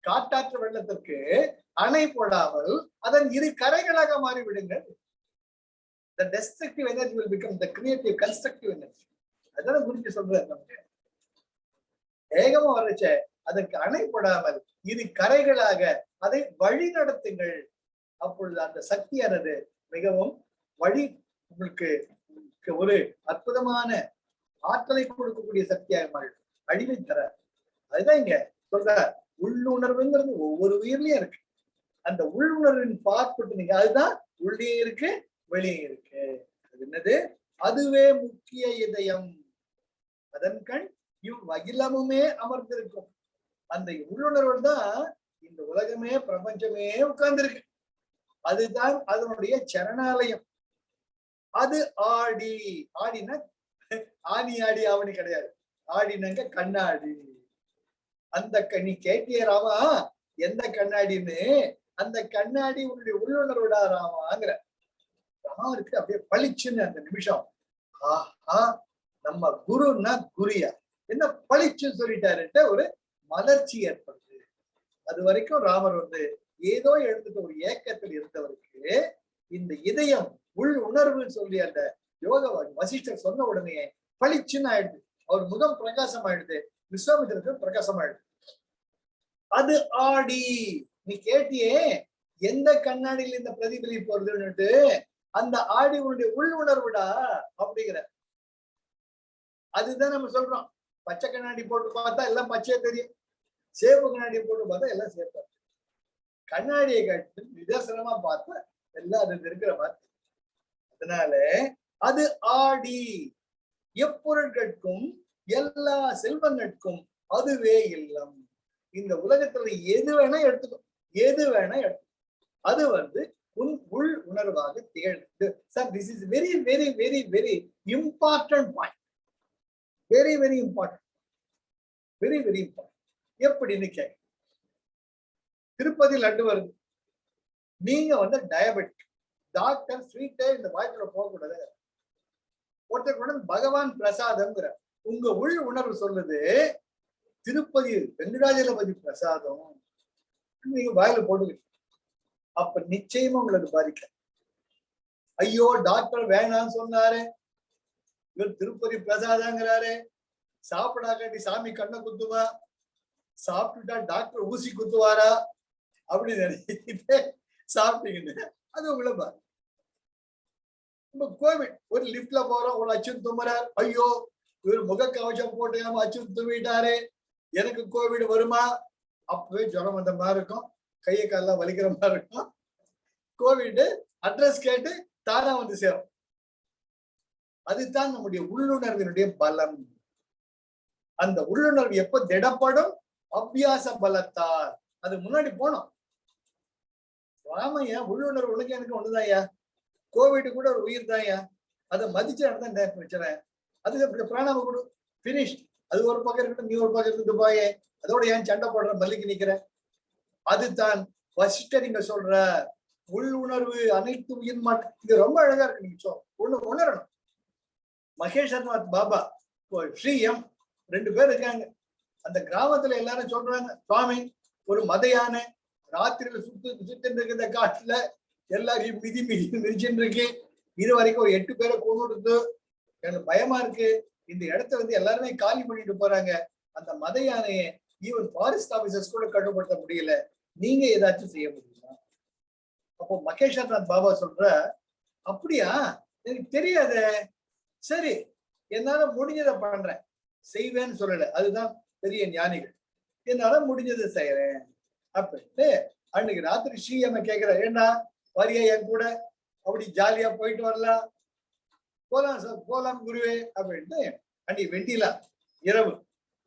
காட்டாற்று வெள்ளத்திற்கு அணை போடாமல் அதன் இரு கரைகளாக மாறி விடுங்க. The destructive energy will become the creative constructive energy. அதான் குறிச்சு சொல்றாரு. நமக்கு வேகமா வரச்ச அதற்கு அணை போடாமல் இரு கரைகளாக அதை வழி நடத்துங்கள். அப்பொழுது அந்த சக்தியானது மிகவும் வழி உங்களுக்கு ஒரு அற்புதமான ஆற்றலை கொடுக்கக்கூடிய சக்தியாக மாறிடும், அழிவை தர. அதுதான் இங்க சொல்ற உள்ளுணர்வுங்கிறது ஒவ்வொரு உயிர்லயும் இருக்கு. அந்த உள்ளுணர்வின் பார்ப்பட்டு நீங்க அதுதான் உள்ளே இருக்கு வெளியே இருக்கு. அது என்னது, அதுவே முக்கிய இதயம் அதன் கண் இவ் அகிலமுமே அமர்ந்திருக்கும். அந்த உள்ளுணர்வு தான் இந்த உலகமே பிரபஞ்சமே உட்கார்ந்துருக்கு. அதுதான் அதனுடைய சரணாலயம். அது ஆடி, ஆடினா ஆணி ஆடி ஆவணி கிடையாது, ஆடினாங்க கண்ணாடி. அந்த நீ கேட்டிய ராமா எந்த கண்ணாடின்னு, அந்த கண்ணாடி உன்னுடைய உள்ளுணர்வுடா ராமாங்கிற. ராமருக்கு அப்படியே பளிச்சுன்னு அந்த நிமிஷம், ஆஹா நம்ம குருன்னா குறியா என்ன பளிச்சுன்னு சொல்லிட்டாருன்ட்டு ஒரு மலர்ச்சி ஏற்படுது. அது வரைக்கும் ராமர் வந்து ஏதோ எழுந்துட்டு ஒரு ஏக்கத்தில் இருந்தவருக்கு இந்த இதயம் உள் உணர்வு சொல்லி அந்த யோக வசிஷ்டர் சொன்ன உடனே பளிச்சுன்னு ஆயிடுது. அவர் முகம் பிரகாசம் ஆயிடுது, விஸ்வாமித்திரருக்கு பிரகாசம் ஆயிடுது. அது ஆடி. நீ கேட்டியே எந்த கண்ணாடியில் இந்த பிரதிபலிப்பு வருதுன்னுட்டு, அந்த ஆடி உன்னுடைய உள் உணர்வுடா அப்படிங்கிற. அதுதான் நம்ம சொல்றோம். பச்சை கண்ணாடி போட்டு பார்த்தா எல்லாம் பச்சையா தெரியும், சேப்பு கண்ணாடி போட்டு பார்த்தா எல்லாம் சேப்பா. கண்ணாடியை கட்டு நிதர்சனமா பார்த்தா எல்லாம் அது இருக்கிற மாதிரி. அதனால அது ஆடி. எப்பொருட்களுக்கும் எல்லா செல்வங்களுக்கும் அதுவே இல்லம். இந்த உலகத்துல எது வேணா எடுத்துக்கோ, எது வேணா எடுத்துக்கோ, அது உன் உள் உணர்வாக திகழ்ந்து. Sir, this is very very very very important point. Very very important, very very important. எப்படின்னு கேட்க, திருப்பதி லட்டு வருது, நீங்க டயபெட்டிக், டாக்டர் ஸ்வீட்டே இந்த வாய்ப்புல போகக்கூடாது. ஒருத்தர் பகவான் பிரசாதம்ங்கிற உங்க உள் உணர்வு சொல்லுது திருப்பதி வெங்கடாஜலபதி பிரசாதம், நீங்க வாயில போட்டுக்கிட்டு அப்ப நிச்சயமா உங்களுக்கு பாதிக்க. ஐயோ டாக்டர் வேணான்னு சொன்னாரு, இவர் திருப்பதி பிரசாதங்கிறாரு, சாப்பிடாக்காட்டி சாமி கண்ணை குத்துமா, சாப்பிட்டுட்டா டாக்டர் ஊசி குத்துவாரா அப்படின்னு நினைச்சிட்டு சாப்பிட்டீங்கன்னு அது உங்களை பாரு. கோவிட் ஒரு லிப்ட்ல போறோம், ஒரு அச்சுன் தும்முறார், ஐயோ இவர் முக கவசம் போட்டு அச்சுன் தும்மிட்டாரு, எனக்கு கோவிட் வருமா? அப்பவே ஜுரம் வந்த மாதிரி இருக்கும், கையை காலெல்லாம் வலிக்கிற மாதிரி இருக்கும். கோவிட் அட்ரஸ் கேட்டு தானா வந்து சேரும். அதுதான் நம்முடைய உள்ளுணர்வினுடைய பலம். அந்த உள்ளுணர்வு எப்ப திடப்படும்? அபியாச பலத்தால். அது முன்னாடி போனோம். ராமையா உள்ளுணர்வு உனக்கு எனக்கு ஒண்ணுதான்யா, கோவிட் கூட ஒரு உயிர் தான்யா, அதை மதிச்சு நடந்தா பிரச்சனை. அது பிராணாம கொடு, பினிஷ். அது ஒரு பக்கம் இருக்கட்டும், நீ ஒரு பக்கம் இருந்துட்டு போயே, அதோட ஏன் சண்டை போடுற, மல்லிக்கு நிக்கிற. அதுதான் வசிஷ்டர் நீங்க சொல்ற உள்ளுணர்வு அனைத்து உயிர் மாற்றம். இது ரொம்ப அழகா இருக்கு. நீங்க ஒண்ணு உணரணும். மகேஷர்நாத் பாபா ஸ்ரீஎம் 2 பேர் இருக்காங்க. அந்த கிராமத்துல எல்லாரும் சொல்றாங்க, சுவாமி ஒரு மத யானை ராத்திரியில சுத்திட்டு இருக்கிற காட்டுல எல்லாரையும் மிதி மிதிச்சுட்டு இருக்கு, இது வரைக்கும் ஒரு 8 பேரை கொண்டுட்டு எனக்கு பயமா இருக்கு, இந்த இடத்த எல்லாருமே காலி பண்ணிட்டு போறாங்க, அந்த மத யானையை ஈவன் ஃபாரஸ்ட் ஆபீசர்ஸ் கூட கட்டுப்படுத்த முடியல, நீங்க ஏதாச்சும் செய்ய முடியுமா? அப்போ மகேஷர்நாத் பாபா சொல்ற, அப்படியா, எனக்கு தெரியாத, சரி என்னால முடிஞ்சதை பண்றேன், செய்வேன்னு சொல்லல, அதுதான் பெரிய ஞானிகள், என்னால முடிஞ்சதை செய்யறேன் அப்படின்ட்டு. அன்னைக்கு ராத்திரி ஸ்ரீஎம் கேட்கிற, ஏன்னா வரியா என் கூட, அப்படி ஜாலியா போயிட்டு வரலாம், போலாம் சார் போலாம் குருவே அப்படின்ட்டு. அன்னைக்கு வெண்டிலா இரவு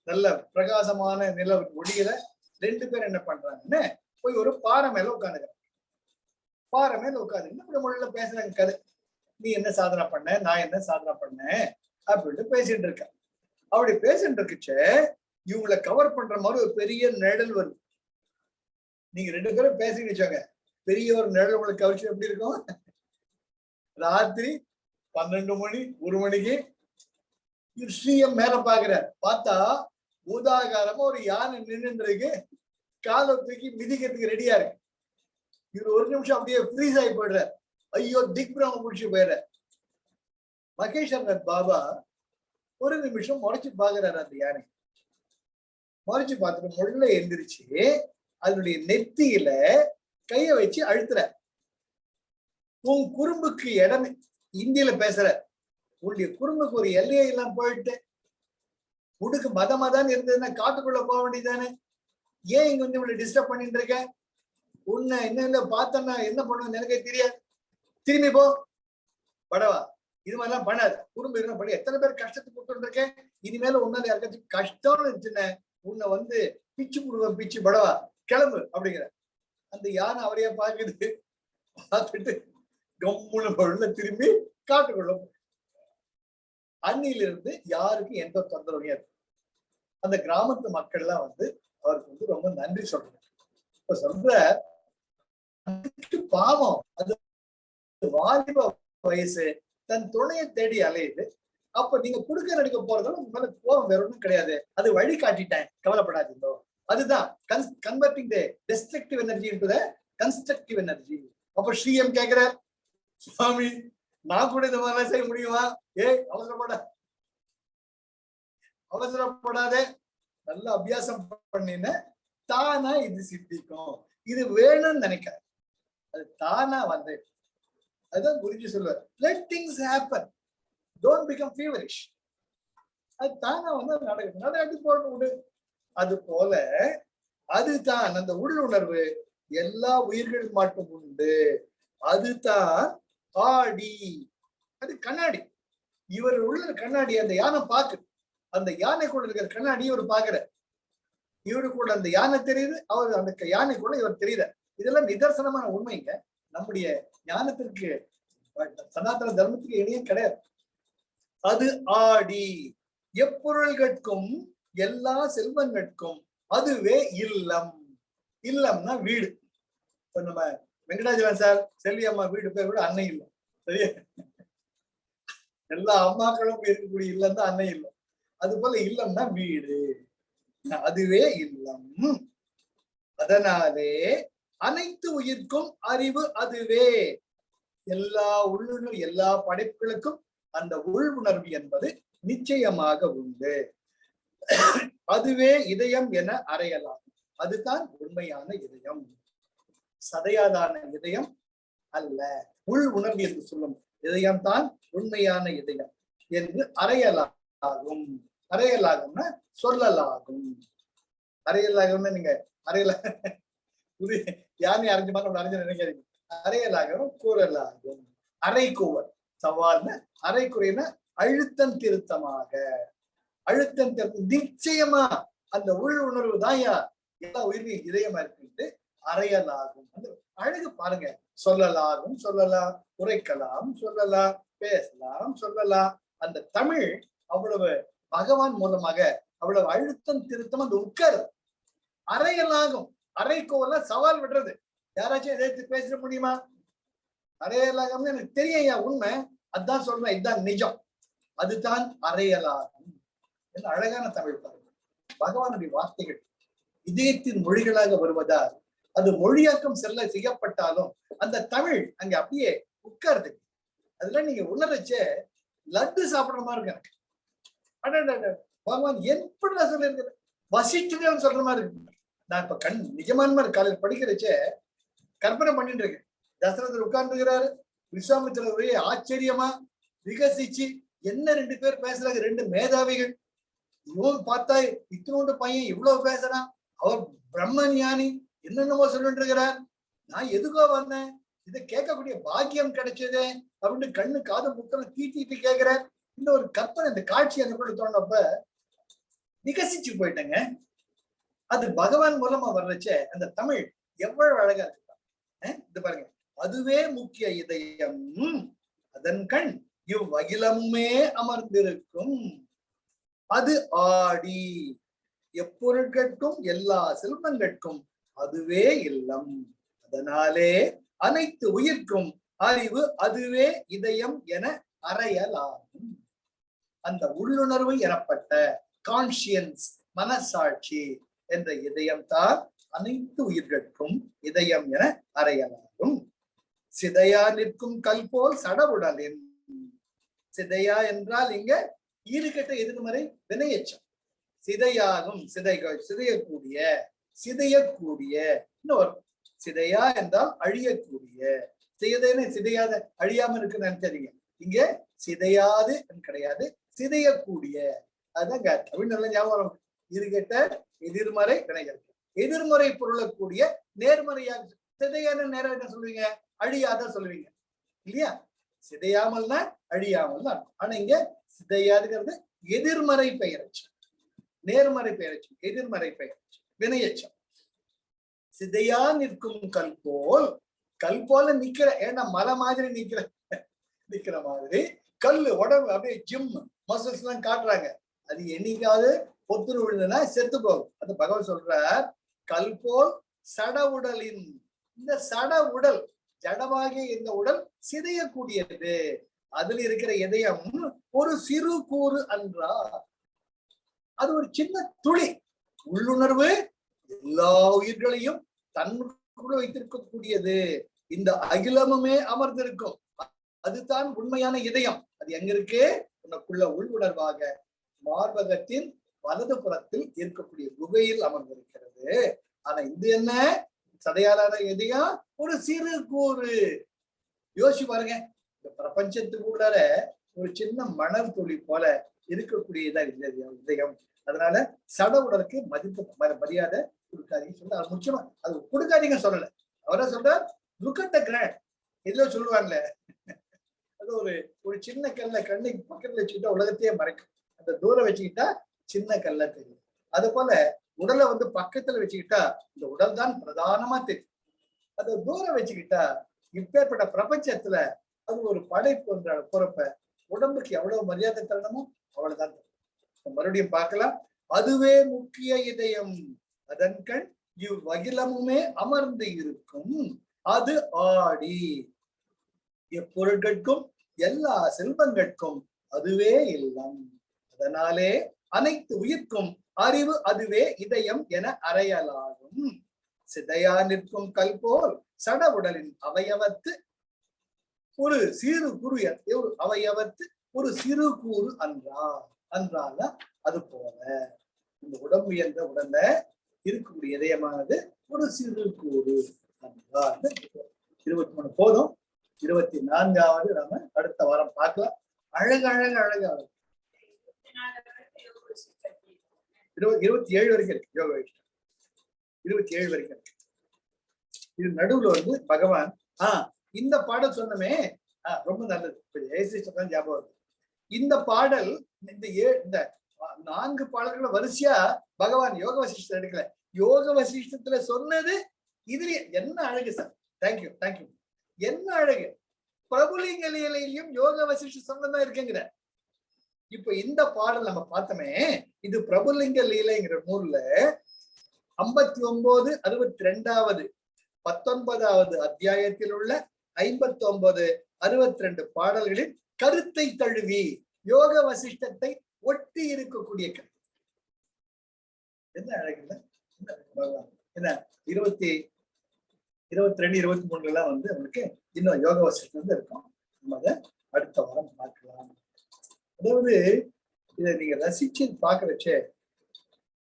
நல்ல பிரகாசமான நிலவு ஒடியில 2 பேர் என்ன பண்றாங்கன்னு போய் ஒரு பாறை மேல உட்காந்துக்கிறாங்க. பாறை மேல உட்காந்து இப்படி மொழியில பேசுறாங்க கதை, நீ என்ன சாதனை பண்ண, நான் என்ன சாதனை பண்ணேன் அப்படின்ட்டு பேசிட்டு இருக்கேன். அப்படி பேசிட்டு இருக்குச்சு, இவங்களை கவர் பண்ற மாதிரி ஒரு பெரிய நிழல் வருது. நீங்க 2 பேரும் பேசிட்டு வச்சாங்க, பெரிய ஒரு நிழல் உங்களுக்கு கவர்ச்சி எப்படி இருக்கும்? ராத்திரி 12 மணி 1 மணிக்கு ஸ்ரீஎம் மேல பாக்குறார், பார்த்தா பூதாகாரமா ஒரு யானை நின்று இருக்கு, காலை தூக்கி மிதிக்கிறதுக்கு ரெடியா இருக்கு. இவர் ஒரு நிமிஷம் அப்படியே ஃப்ரீஸ் ஆகி போயிடுறார், ஐயோ திக் பிரம்ம முடிச்சு போயிடுறார். மகேஷர்நாத் பாபா ஒரு நிமிஷம் முறைச்சு பாக்குறாரு, அந்த யானை முறைச்சு பார்த்துட்டு முள்ள எந்திரிச்சு அதனுடைய நெத்தியில கைய வச்சு அழுத்துற. உன் குறும்புக்கு இடம், இந்தியில பேசுற, உன்னுடைய குறும்புக்கு ஒரு எல்லையை எல்லாம் போயிட்டு உடுக்கு மதமாதான் இருந்ததுன்னா காட்டுக்குள்ள போக வேண்டியதானே, ஏன் இங்க இவ்வளவு டிஸ்டர்ப் பண்ணிட்டு இருக்க, உன்னை என்ன பார்த்தன்னா என்ன பண்ணுவேன்னு எனக்கே தெரியாது, திரும்பி போ படவா, இது மாதிரிலாம் பண்ணாது, குறும்பு இருந்தா பண்ணி எத்தனை பேர் கஷ்டத்துக்கு கொடுத்துட்டு இருக்கேன், இனிமேல உன்னால யாருக்காச்சும் கஷ்டம்னு இருந்துச்சுன்னு உன்னை பிச்சு கொடுவேன், பிச்சு படவா கிளம்பு அப்படிங்கிற. அந்த யானை அவரையா பாக்குது, பார்த்துட்டு கம்முன்னு திரும்பி காட்டுக்குள்ள. அன்னிலிருந்து யாருக்கும் எந்த தொந்தரவும் இல்லை. அந்த கிராமத்து மக்கள் எல்லாம் அவருக்கு ரொம்ப நன்றி சொல்றாங்க. இப்ப சொல்ற பாவம், அது வாலிப வயசு, தன் துணையை தேடி அலையுது. அப்ப நீங்க குடுக்க நடிக்க போறதால உங்க மேல கோபம் வேற ஒன்றும் கிடையாது, அது வழி காட்டிட்டேன், கவலைப்படாதீங்களோ. அதுதான் converting the destructive energy into the constructive energy. அப்ப ஸ்ரீஎம் கேக்குறார், சுவாமி நான் கூட இந்த மாதிரிலாம் செய்ய முடியுமா? அவசரப்படாதே, நல்ல அபியாசம் பண்ணின தானா இது சித்திக்கும், இது வேணும்னு நினைக்க, அது தானா வந்து அதுதான் குருஜி சொல்லுவார், let things happen, don't become feverish. அது தானா வந்து நடக்க போட்டு. அது போல அதுதான் அந்த உள்ளுணர்வு எல்லா உயிர்கள் மட்டும் உண்டு. அதுதான் ஆடி. அது கண்ணாடி. இவர் உள்ள கண்ணாடி அந்த யானை பாக்குது. அந்த யானைக்குள்ள இருக்கிற கண்ணாடி இவர் பாக்குற. இவருக்குள்ள அந்த யானை தெரியுது, அவர் அந்த யானைக்குள்ள இவர் தெரியுற. இதெல்லாம் நிதர்சனமான உண்மைங்க. நம்முடைய ஞானத்திற்கு சனாதன தர்மத்துக்கு இணையம் கிடையாது. அது ஆடி. எப்பொருள்கட்கும் எல்லா செல்வங்கட்கும் அதுவே இல்லம். இல்லம்னா வீடு. இப்ப நம்ம வெங்கடாஜலன் சார் செல்வி அம்மா வீடு பேர் கூட அன்னை இல்லம். சரியா? எல்லா அம்மாக்களும் இருக்கக்கூடிய இல்லம் தான் அன்னை இல்லம். அது போல இல்லம்னா வீடு, அதுவே இல்லம். அதனாலே அனைத்து உயிர்க்கும் அறிவு அதுவே. எல்லா உள்ளுணர்வு எல்லா படைப்புகளுக்கும் அந்த உள் உணர்வு என்பது நிச்சயமாக உண்டு. அதுவே இதயம் என அறையலாம். அதுதான் உண்மையான இதயம். சதையாதான இதயம் அல்ல, உள் உணர்வு என்று சொல்லும் இதயம் தான் உண்மையான இதயம் என்று அறையலாகும். அறையலாகும்னா சொல்லலாகும். அறையலாகும்னா நீங்க அறையல யானை அரைஞ்ச மாதிரி அரைஞ்ச நினைக்காதீங்க. அறையலாகவும் கூறலாகும். அரைக்கூவல் சவால்னு, அரைக்குறைனா அழுத்தம் திருத்தமாக. அழுத்தம் திருத்தம் நிச்சயமா அந்த உள் உணர்வு தான் எல்லா உயிரின் இதயமா இருக்கு. அறையலாகும். அந்த அழகு பாருங்க. சொல்லலாகும், சொல்லலாம், உரைக்கலாம், சொல்லலாம், பேசலாம், சொல்லலாம். அந்த தமிழ் அவ்வளவு பகவான் மூலமாக அவ்வளவு அழுத்தம் திருத்தம் அந்த உட்காரு. அறையலாகும். அரைக்கோல சவால் விடுறது. யாராச்சும் எதிர்த்து பேச முடியுமா? அறையலாகும்னு எனக்கு தெரியும் உண்மை, அதான் சொல்றேன், இதுதான் நிஜம். அதுதான் அறையலாகும். என்ன அழகான தமிழ் பாருங்க. பகவானுடைய வார்த்தைகள் இதயத்தின் மொழிகளாக வருவதால் அது மொழியாக்கம் செய்யப்பட்டாலும் அந்த தமிழ் அங்க அப்படியே உட்காருது. அதெல்லாம் நீங்க உணர்ச்ச லட்டு சாப்பிடுற மாதிரி இருக்கு. பகவான் எப்படி சொல்லியிருக்கிற வசிச்சுன்னு சொல்ற மாதிரி இருக்கு. நான் இப்ப நிஜமான மாதிரி காலையில் படிக்கிறச்ச கற்பனை பண்ணிட்டு இருக்கேன். தசரதர் உட்கார்ந்துக்கிறாரு, விஸ்வாமித்திரர் ஒரே ஆச்சரியமா விகசிச்சு என்ன 2 பேர் பேசுறாங்க, 2 மேதாவிகள். இவன் பார்த்தா இத்தனோண்டு பையன் இவ்வளவு பேசுறான், அவர் பிரம்ம ஞானி, என்னென்னமோ சொல்லிட்டு இருக்கிறார். நான் எதுக்கோ வந்தேன், இதை கேட்கக்கூடிய பாக்கியம் கிடைச்சதே அப்படின்னு கண்ணு காது முக்கல தீட்டிட்டு கேட்கிறார். இந்த ஒரு கற்பனை, இந்த காட்சி எனக்குள்ள தோணப்ப விகசிச்சு போயிட்டேங்க. அது பகவான் மூலமா வர்றச்ச அந்த தமிழ் எவ்வளவு அழகா இருக்கு. இது பாருங்க, அதுவே முக்கிய இதயம், அதன் கண் இவ்வகிலமுமே அமர்ந்திருக்கும். அது ஆடி. எப்பொருட்கட்கும் எல்லா செல்வங்கட்கும் அதுவே இல்லம். அதனாலே அனைத்து உயிர்க்கும் அறிவு அதுவே இதயம் என அறையலாகும். அந்த உள்ளுணர்வு எனப்பட்ட கான்சியன்ஸ், மனசாட்சி என்ற இதயம் தான் அனைத்து உயிர்கட்கும் இதயம் என அறையலாகும். சிதையா நிற்கும் கல் போல் சடவுடலின். சிதையா என்றால் இங்க ஈடுகட்ட எதிர்மறை வினையச்சம். சிதையாகும், சிதையக்கூடிய, சிதையக்கூடிய. இன்னொரு சிதையா என்றால் அழியக்கூடிய. சிதையாத அழியாம இருக்குன்னு நினைச்சாதீங்க. இங்க சிதையாது கிடையாது, சிதையக்கூடிய. அதுதான் தமிழ் நல்ல ஞாபகம். ஈடுகட்ட எதிர்மறை வினைகள். எதிர்மறை பொருளக்கூடிய நேர்மறையாக சிதையான நேரம் என்ன சொல்லுவீங்க? அழியாத சொல்லுவீங்க இல்லையா? சிதையாமல்னா அழியாமல் தான். ஆனா இங்க சிதையாதுங்கிறது எதிர்மறை பெயரச்சம், நேர்மறை பெயரச்சம், எதிர்மறை பெயரச்சம், வினையச்சம். சிதையா நிற்கும் கல் போல், கல் போல நிக்கிற, ஏன்னா மலை மாதிரி நிக்கிற மாதிரி கல்லு உடம்பு அப்படியே ஜிம் மசில்ஸ் எல்லாம் காட்டுறாங்க. அது என்னைக்காவது பொத்துரு விழுதுன்னா செத்து போகும். அது பகவான் சொல்றார், கல் போல் சட உடலின். இந்த சட உடல், ஜடமாகிய இந்த உடல் சிதையக்கூடியது. அதில் இருக்கிற இதயம் ஒரு சிறு கூறு அன்றா. அது ஒரு சின்ன துளி. உள்ளுணர்வு எல்லா உயிர்களையும் தன்னுக்குள்ள வைத்திருக்கக்கூடியது. இந்த அகிலமுமே அமர்ந்திருக்கும். அதுதான் உண்மையான இதயம். அது எங்க இருக்கு? உனக்குள்ள உள்ளுணர்வாக மார்பகத்தின் வலது புறத்தில் இருக்கக்கூடிய குகையில் அமர்ந்திருக்கிறது. ஆனா இது என்ன? சதையாலான இதயம் ஒரு சிறு கூறு. யோசிச்சு பாருங்க, இந்த பிரபஞ்சத்துக்குள்ளார ஒரு சின்ன மணல் துளி போல இருக்கக்கூடியதான் இதயம். அதனால சட உடலுக்கு மரியாதை கொடுக்காதீங்க சொல்ல. அது முக்கியமா அது கொடுக்காதீங்க சொல்லல. அவரா சொல்றார் லுக் அட் த கிராண்ட். எதுல சொல்லுவாங்கல்ல, அது ஒரு சின்ன கல்ல கண்ணுக்கு பக்கத்துல வச்சுக்கிட்டா உலகத்தையே மறைக்கும். அந்த தூரம் வச்சுக்கிட்டா சின்ன கல்ல தெரியும். அது போல உடலை பக்கத்துல வச்சுக்கிட்டா இந்த உடல் தான் பிரதானமா தெரியும். அதை தூரம் வச்சுக்கிட்டா இப்பேற்பட்ட பிரபஞ்சத்துல அது ஒரு படைப்பு பொறுப்ப உடம்புக்கு எவ்வளவு மரியாதை தரணுமோ அவ்வளவுதான். மறுபடியும் பார்க்கலாம். அதுவே முக்கிய இதயம், அதன் கண் இவ்வகிலமுமே அமர்ந்து இருக்கும். அது ஆடி எப்பொருட்களுக்கும் எல்லா செல்வங்களுக்கும் அதுவே இல்லம். அதனாலே அனைத்து உயிர்க்கும் அறிவு அதுவே இதயம் என அறையலாகும். சிதையா நிற்கும் கல் போல் சட உடலின் அவயவத்து ஒரு சிறு குறு அவயவத்து ஒரு சிறு கூறு அன்றால அது போல இந்த உடம்பு என்ற உடல்ல இருக்கக்கூடிய இதயமானது ஒரு சிறு கூறு என்றால். 23 போதும். 24வது நாம அடுத்த வாரம் பார்க்கலாம். அழகாக 27 வரைக்கும் இருக்கு யோக வைஷ்ணவம். 27 வரைக்கும் இருக்கு. இது நடுவுல பகவான் இந்த பாடல் சொன்னமே ரொம்ப நல்லது. ஞாபகம் வருது. இந்த பாடல் இந்த 4 பாடல்களை வரிசையா பகவான் யோக வசிஷ்டர் எடுக்கல. யோக வசிஷ்டத்துல சொன்னது இதுல என்ன அழகு சார். தேங்க்யூ. என்ன அழகு. பிரபுலிங்க லீலையிலையும் யோக வசிஷ்டர் சொன்னதான் இருக்குங்கிற. இப்ப இந்த பாடல் நம்ம பார்த்தோமே, இது பிரபுலிங்க லீலைங்கிற நூல்ல 59, 62, 19வது அத்தியாயத்தில் உள்ள 59, 62 பாடல்களின் கருத்தை தழுவி யோக வசிஷ்டத்தை ஒட்டி இருக்கக்கூடிய கருத்து. என்ன அழகு. என்ன 22, 23 எல்லாம் உங்களுக்கு இன்னும் யோக வசிஷ்டம் இருக்கும். நம்ம அதை அடுத்த வாரம் பார்க்கலாம். அதாவது இதை நீங்க ரசிச்சு பாக்குறச்சே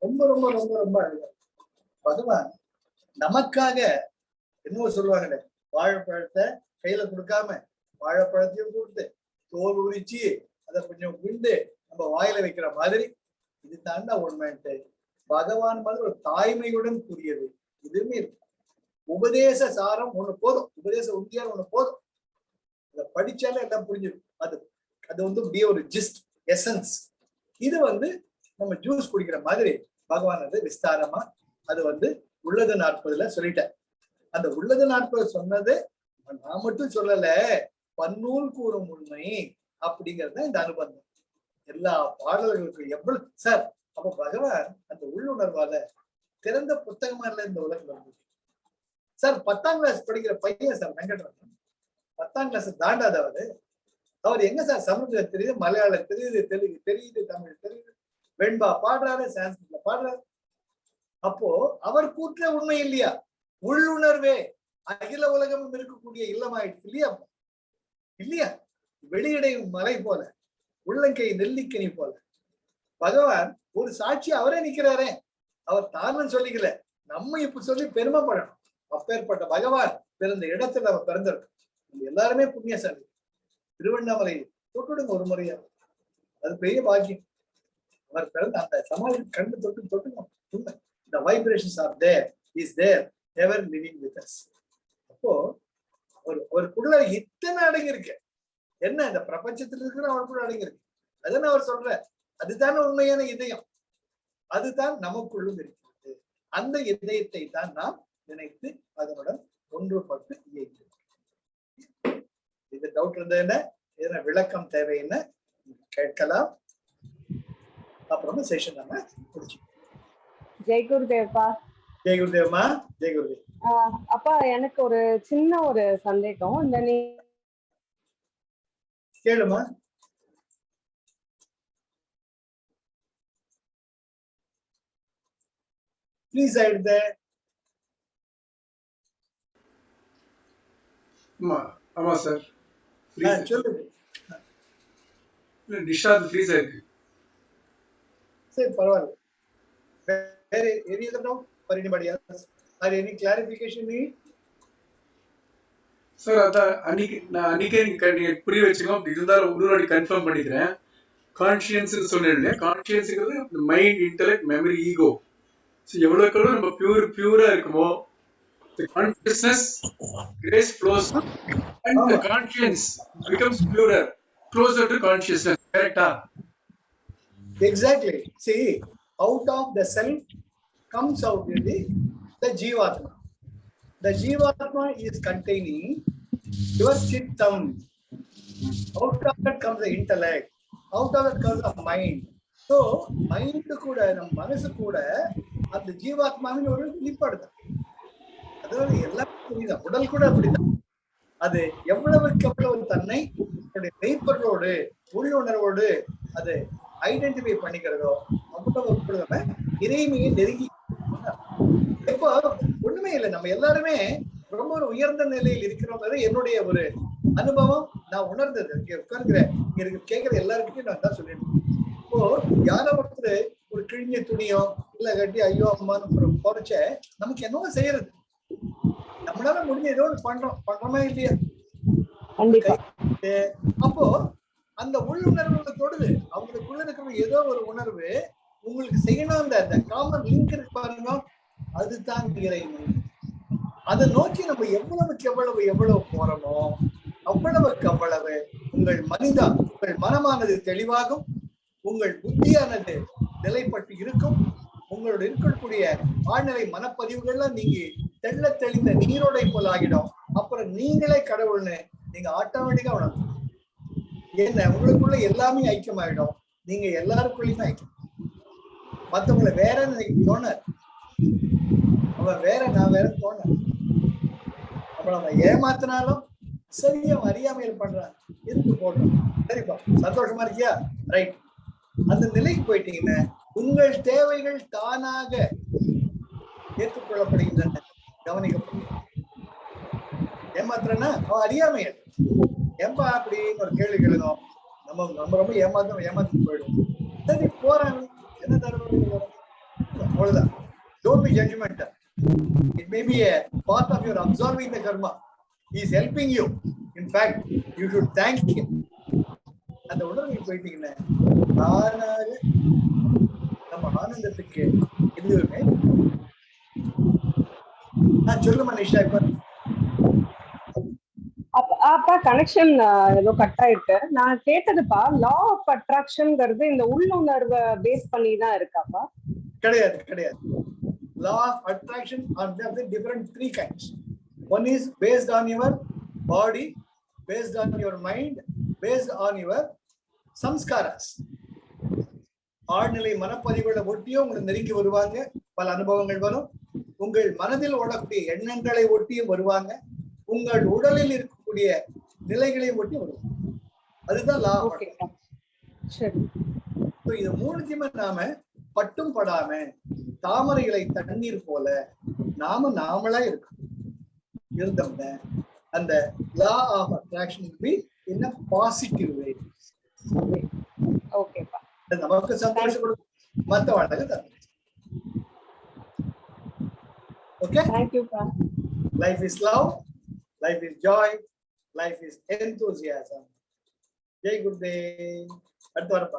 ரொம்ப ரொம்ப ரொம்ப ரொம்ப அழகா. பகவான் நமக்காக என்னவோ சொல்லுவாங்களே, வாழைப்பழத்தை கையில கொடுக்காம வாழைப்பழத்தையும் கொடுத்து தோல் உரிச்சு அதை கொஞ்சம் விண்டு நம்ம வாயில வைக்கிற மாதிரி இது தாண்டா உண்மைன்ட்டு பகவான் மாதிரி ஒரு தாய்மையுடன் கூறியது இதுவுமே இருக்கு. உபதேச சாரம் ஒண்ணு போதும், உபதேச உத்தியாரம் ஒண்ணு போதும். அதை படிச்சாலே எல்லாம் புரிஞ்சிடும். அது அப்படியே ஒரு ஜிஸ்ட் எசன்ஸ். இது நம்ம ஜூஸ் குடிக்கிற மாதிரி பகவான் விஸ்தாரமா அது உள்ளது 40ல சொல்லிட்டேன். அந்த உள்ளது 40 சொன்னது நான் மட்டும் சொல்லல, பன்னூல் கூறும் உண்மை அப்படிங்கறத இந்த அனுபந்தம். எல்லா பாடல்களுக்கும் எவ்வளவு சார். அப்ப பகவான் அந்த உள்ளுணர்வால திறந்த புத்தகமா இல்ல இந்த உலகம் சார். 10ஆம் கிளாஸ் படிக்கிற பையன் சார் வெங்கட்ராமன், 10ஆம் கிளாஸ் தாண்டாதவர். அவர் எங்க சார் சமுத்திரம் தெரியுது, மலையாளம் தெரியுது, தெலுங்கு தெரியுது, தமிழ் தெரியுது, வெண்பா பாடுறாரு, சான்ஸ்கிரிட்ல பாடுறாரு. அப்போ அவர் கூற்ற உண்மை இல்லையா? உள்ளுணர்வே அகில உலகமும் இருக்கக்கூடிய இல்லமாயிடுச்சு இல்லையா? இல்லையா? வெளியிடையும் மலை போல, உள்ளங்கை நெல்லிக்கனி போல பகவான் ஒரு சாட்சி அவரே நிக்கிறாரே. அவர் தானும் சொல்லிக்கல, நம்ம இப்ப சொல்லி பெருமைப்படணும். அப்பேற்பட்ட பகவான் பிறந்த இடத்துல அவர் பிறந்திருக்கும். எல்லாருமே புண்ணியசாலி. திருவண்ணாமலை தொட்டுடுங்க ஒரு முறையா, அது பெரிய பாக்கியம். அவர் பிறந்த அந்த சமாதி கண்டு தொட்டுங்க. The vibrations are there, is there, ever living with us. அப்போ ஒரு குள்ள இத்தனை அடங்கி இருக்கு. என்ன இந்த பிரபஞ்சத்தில் இருக்கிற அவருக்குள்ள அடங்கி இருக்கு. அதுன்னு அவர் சொல்ற, அதுதானே உண்மையான இதயம். அதுதான் நமக்குள்ளும் இருக்கிறது. அந்த இதயத்தை தான் நாம் நினைத்து அதனுடன் ஒன்றுபட்டு இயங்கிறோம். இது டவுட் இருந்தது என்ன, எதனா விளக்கம் தேவை என்ன கேட்கலாம். அப்புறமா செஷன் நம்ம முடிச்சு. ஜெய் குருதேவ்ப்பா. ஜெய் குருதேவ்மா. ஜெய் குருதேவ். அப்பா எனக்கு ஒரு சின்ன ஒரு சந்தேகம். இந்த நீ கேளுமா. ப்ளீஸ் ஆயிடுது. ஆமா சார். சொல்லுங்க. டிஸ்சார்ஜ் ஃப்ரீஸ் ஆயிருக்கு. சரி பரவாயில்ல. Any other doubt for anybody else? Or any clarification need? Sir அதான் அன்னைக்கே நீங்க புரிய வச்சுக்கோ. அப்படி இருந்தாலும் இன்னொரு கன்ஃபார்ம் பண்ணிக்கிறேன். கான்சியன்ஸ் சொன்னேன். கான்சியன்ஸ்ங்கிறது மைண்ட், இன்டெலெக்ட், மெமரி, ஈகோ. எவ்வளவுக்கு எவ்வளவு நம்ம பியூரா இருக்குமோ, the consciousness grace flows and the conscience becomes purer, closer to consciousness. Correcta? Exactly. See, out of the self comes out the Jivatma. The Jivatma is containing your Chittam. Out of that comes the intellect. Out of that comes the mind. So, mind கூட நம்ம மனசு கூட அந்த ஜீவாத்மாவின் ஒரு வெளிப்பாடு தான். அதாவது எல்லாம் புரியுதான். உடல் கூட அப்படிதான். அது எவ்வளவுக்கு எவ்வளவு தன்னை மெய்ப்பொருளோடு உள்ளுணர்வோடு அது ஐடென்டிஃபை பண்ணிக்கிறதோ அவ்வளவு நம்ம இறைமையை நெருங்கி. இப்போ ஒண்ணுமே இல்லை, நம்ம எல்லாருமே ரொம்ப ஒரு உயர்ந்த நிலையில் இருக்கிறோங்கிறது என்னுடைய ஒரு அனுபவம். நான் உணர்ந்தது உட்கார்கிறேன் எனக்கு கேட்கிற எல்லாருக்குமே நான் தான் சொல்லிடுறேன். இப்போ யாரோ ஒருத்தர் ஒரு கிழிஞ்ச துணியோ இல்ல கட்டி ஐயோ அம்மான்னு குறைச்ச நமக்கு என்னவோ செய்யறது, நம்மளால முடிஞ்ச ஏதோ ஒன்று பண்றோமா இல்லையா? அப்போ அந்த உள்ளுணர்வுகளை தொடுது, அவங்களுக்குள்ள இருக்கிற ஏதோ ஒரு உணர்வு உங்களுக்கு செய்யணும். அந்த காமன் லிங்க் இருக்கு பாருங்க, அதுதான் இறைமை. அதை நோக்கி நம்ம எவ்வளவு போறோமோ அவ்வளவுக்கு அவ்வளவு உங்கள் உங்கள் மனமானது தெளிவாகும், உங்கள் புத்தியானது நிலைப்பட்டு இருக்கும், உங்களோட இருக்கக்கூடிய ஆழ்நிலை மனப்பதிவுகள்லாம் நீங்க தெள்ள தெளிந்த நீரோடை போல் ஆகிடும். அப்புறம் நீங்களே கடவுள்னு நீங்க ஆட்டோமேட்டிக்கா உணர்ந்து என்ன உங்களுக்குள்ள எல்லாமே ஐக்கியமாயிடும். நீங்க எல்லாருக்குள்ளயுமே ஐக்கியம். மத்தவங்களை வேற தோணாது, அவன் வேற நான் வேற தோணாது. அப்ப நம்ம ஏமாத்தினாலும் சரியா அறியாமையில் பண்றான், எதுக்கு போடுறோம்? சரிப்பா சந்தோஷமா இருக்கியா, ரைட். அந்த நிலைக்கு போயிட்டீங்கன்னா உங்கள் தேவைகள் தானாக ஏற்றுக்கொள்ளப்படுகின்றன, கவனிக்கப்படுகின்றன. ஏமாத்துறன்னா அவன் அறியாமையல் ஏன்பா அப்படின்னு ஒரு கேள்வி கேளுங்க, நம்ம ரொம்ப ஏமாத்து போயிடும். சரி போறாங்க, என்ன தரவு அவ்வளவுதான். Don't be judgmental. It may be a part of your absorbing the karma. He is helping you. In fact, you should thank him. அந்த உணர்வுக்கு போயிட்டீங்கன்னா தானாக நம்ம ஆனந்தத்துக்கு எதுவுமே. சொல்லுமா நிஷா. இப்ப அப்பா கனெக்ஷன் ஏதோ கட் ஆயிட்டு. நான் கேட்டதுப்பா, லா ஆஃப் அட்ராக்ஷன்ங்கிறது இந்த உள்ளுணர்வை பேஸ் பண்ணி தான் இருக்காப்பா? கிடையாது. Law of attraction are the different three kinds. One is based on your body, based on your mind, based on your samskaras. ஆழ்நிலை மனப்பதிவுகளை ஒட்டியும் உங்களுக்கு நெருங்கி வருவாங்க, பல அனுபவங்கள் வரும். உங்கள் மனதில் ஓடக்கூடிய எண்ணங்களை ஒட்டியும் வருவாங்க, உங்கள் உடலில் இருக்கக்கூடிய நிலைகளை ஒட்டி வருவாங்க. அதுதான் லா. இது மூணுத்தையுமே நாம பட்டும் படாம தாமரைகளை தண்ணீர் போல நாமளா இருந்தோம்னா அந்த law of attraction be in a positive way. ஓகேப்பா. நமக்கு சந்தோஷம் கொடுக்கும், மத்த வாழ்க்கை தரும். ஓகே, thank you பா. Life is love, life is joy, life is enthusiasm. Jai Gurudev. அடுத்த வாரம்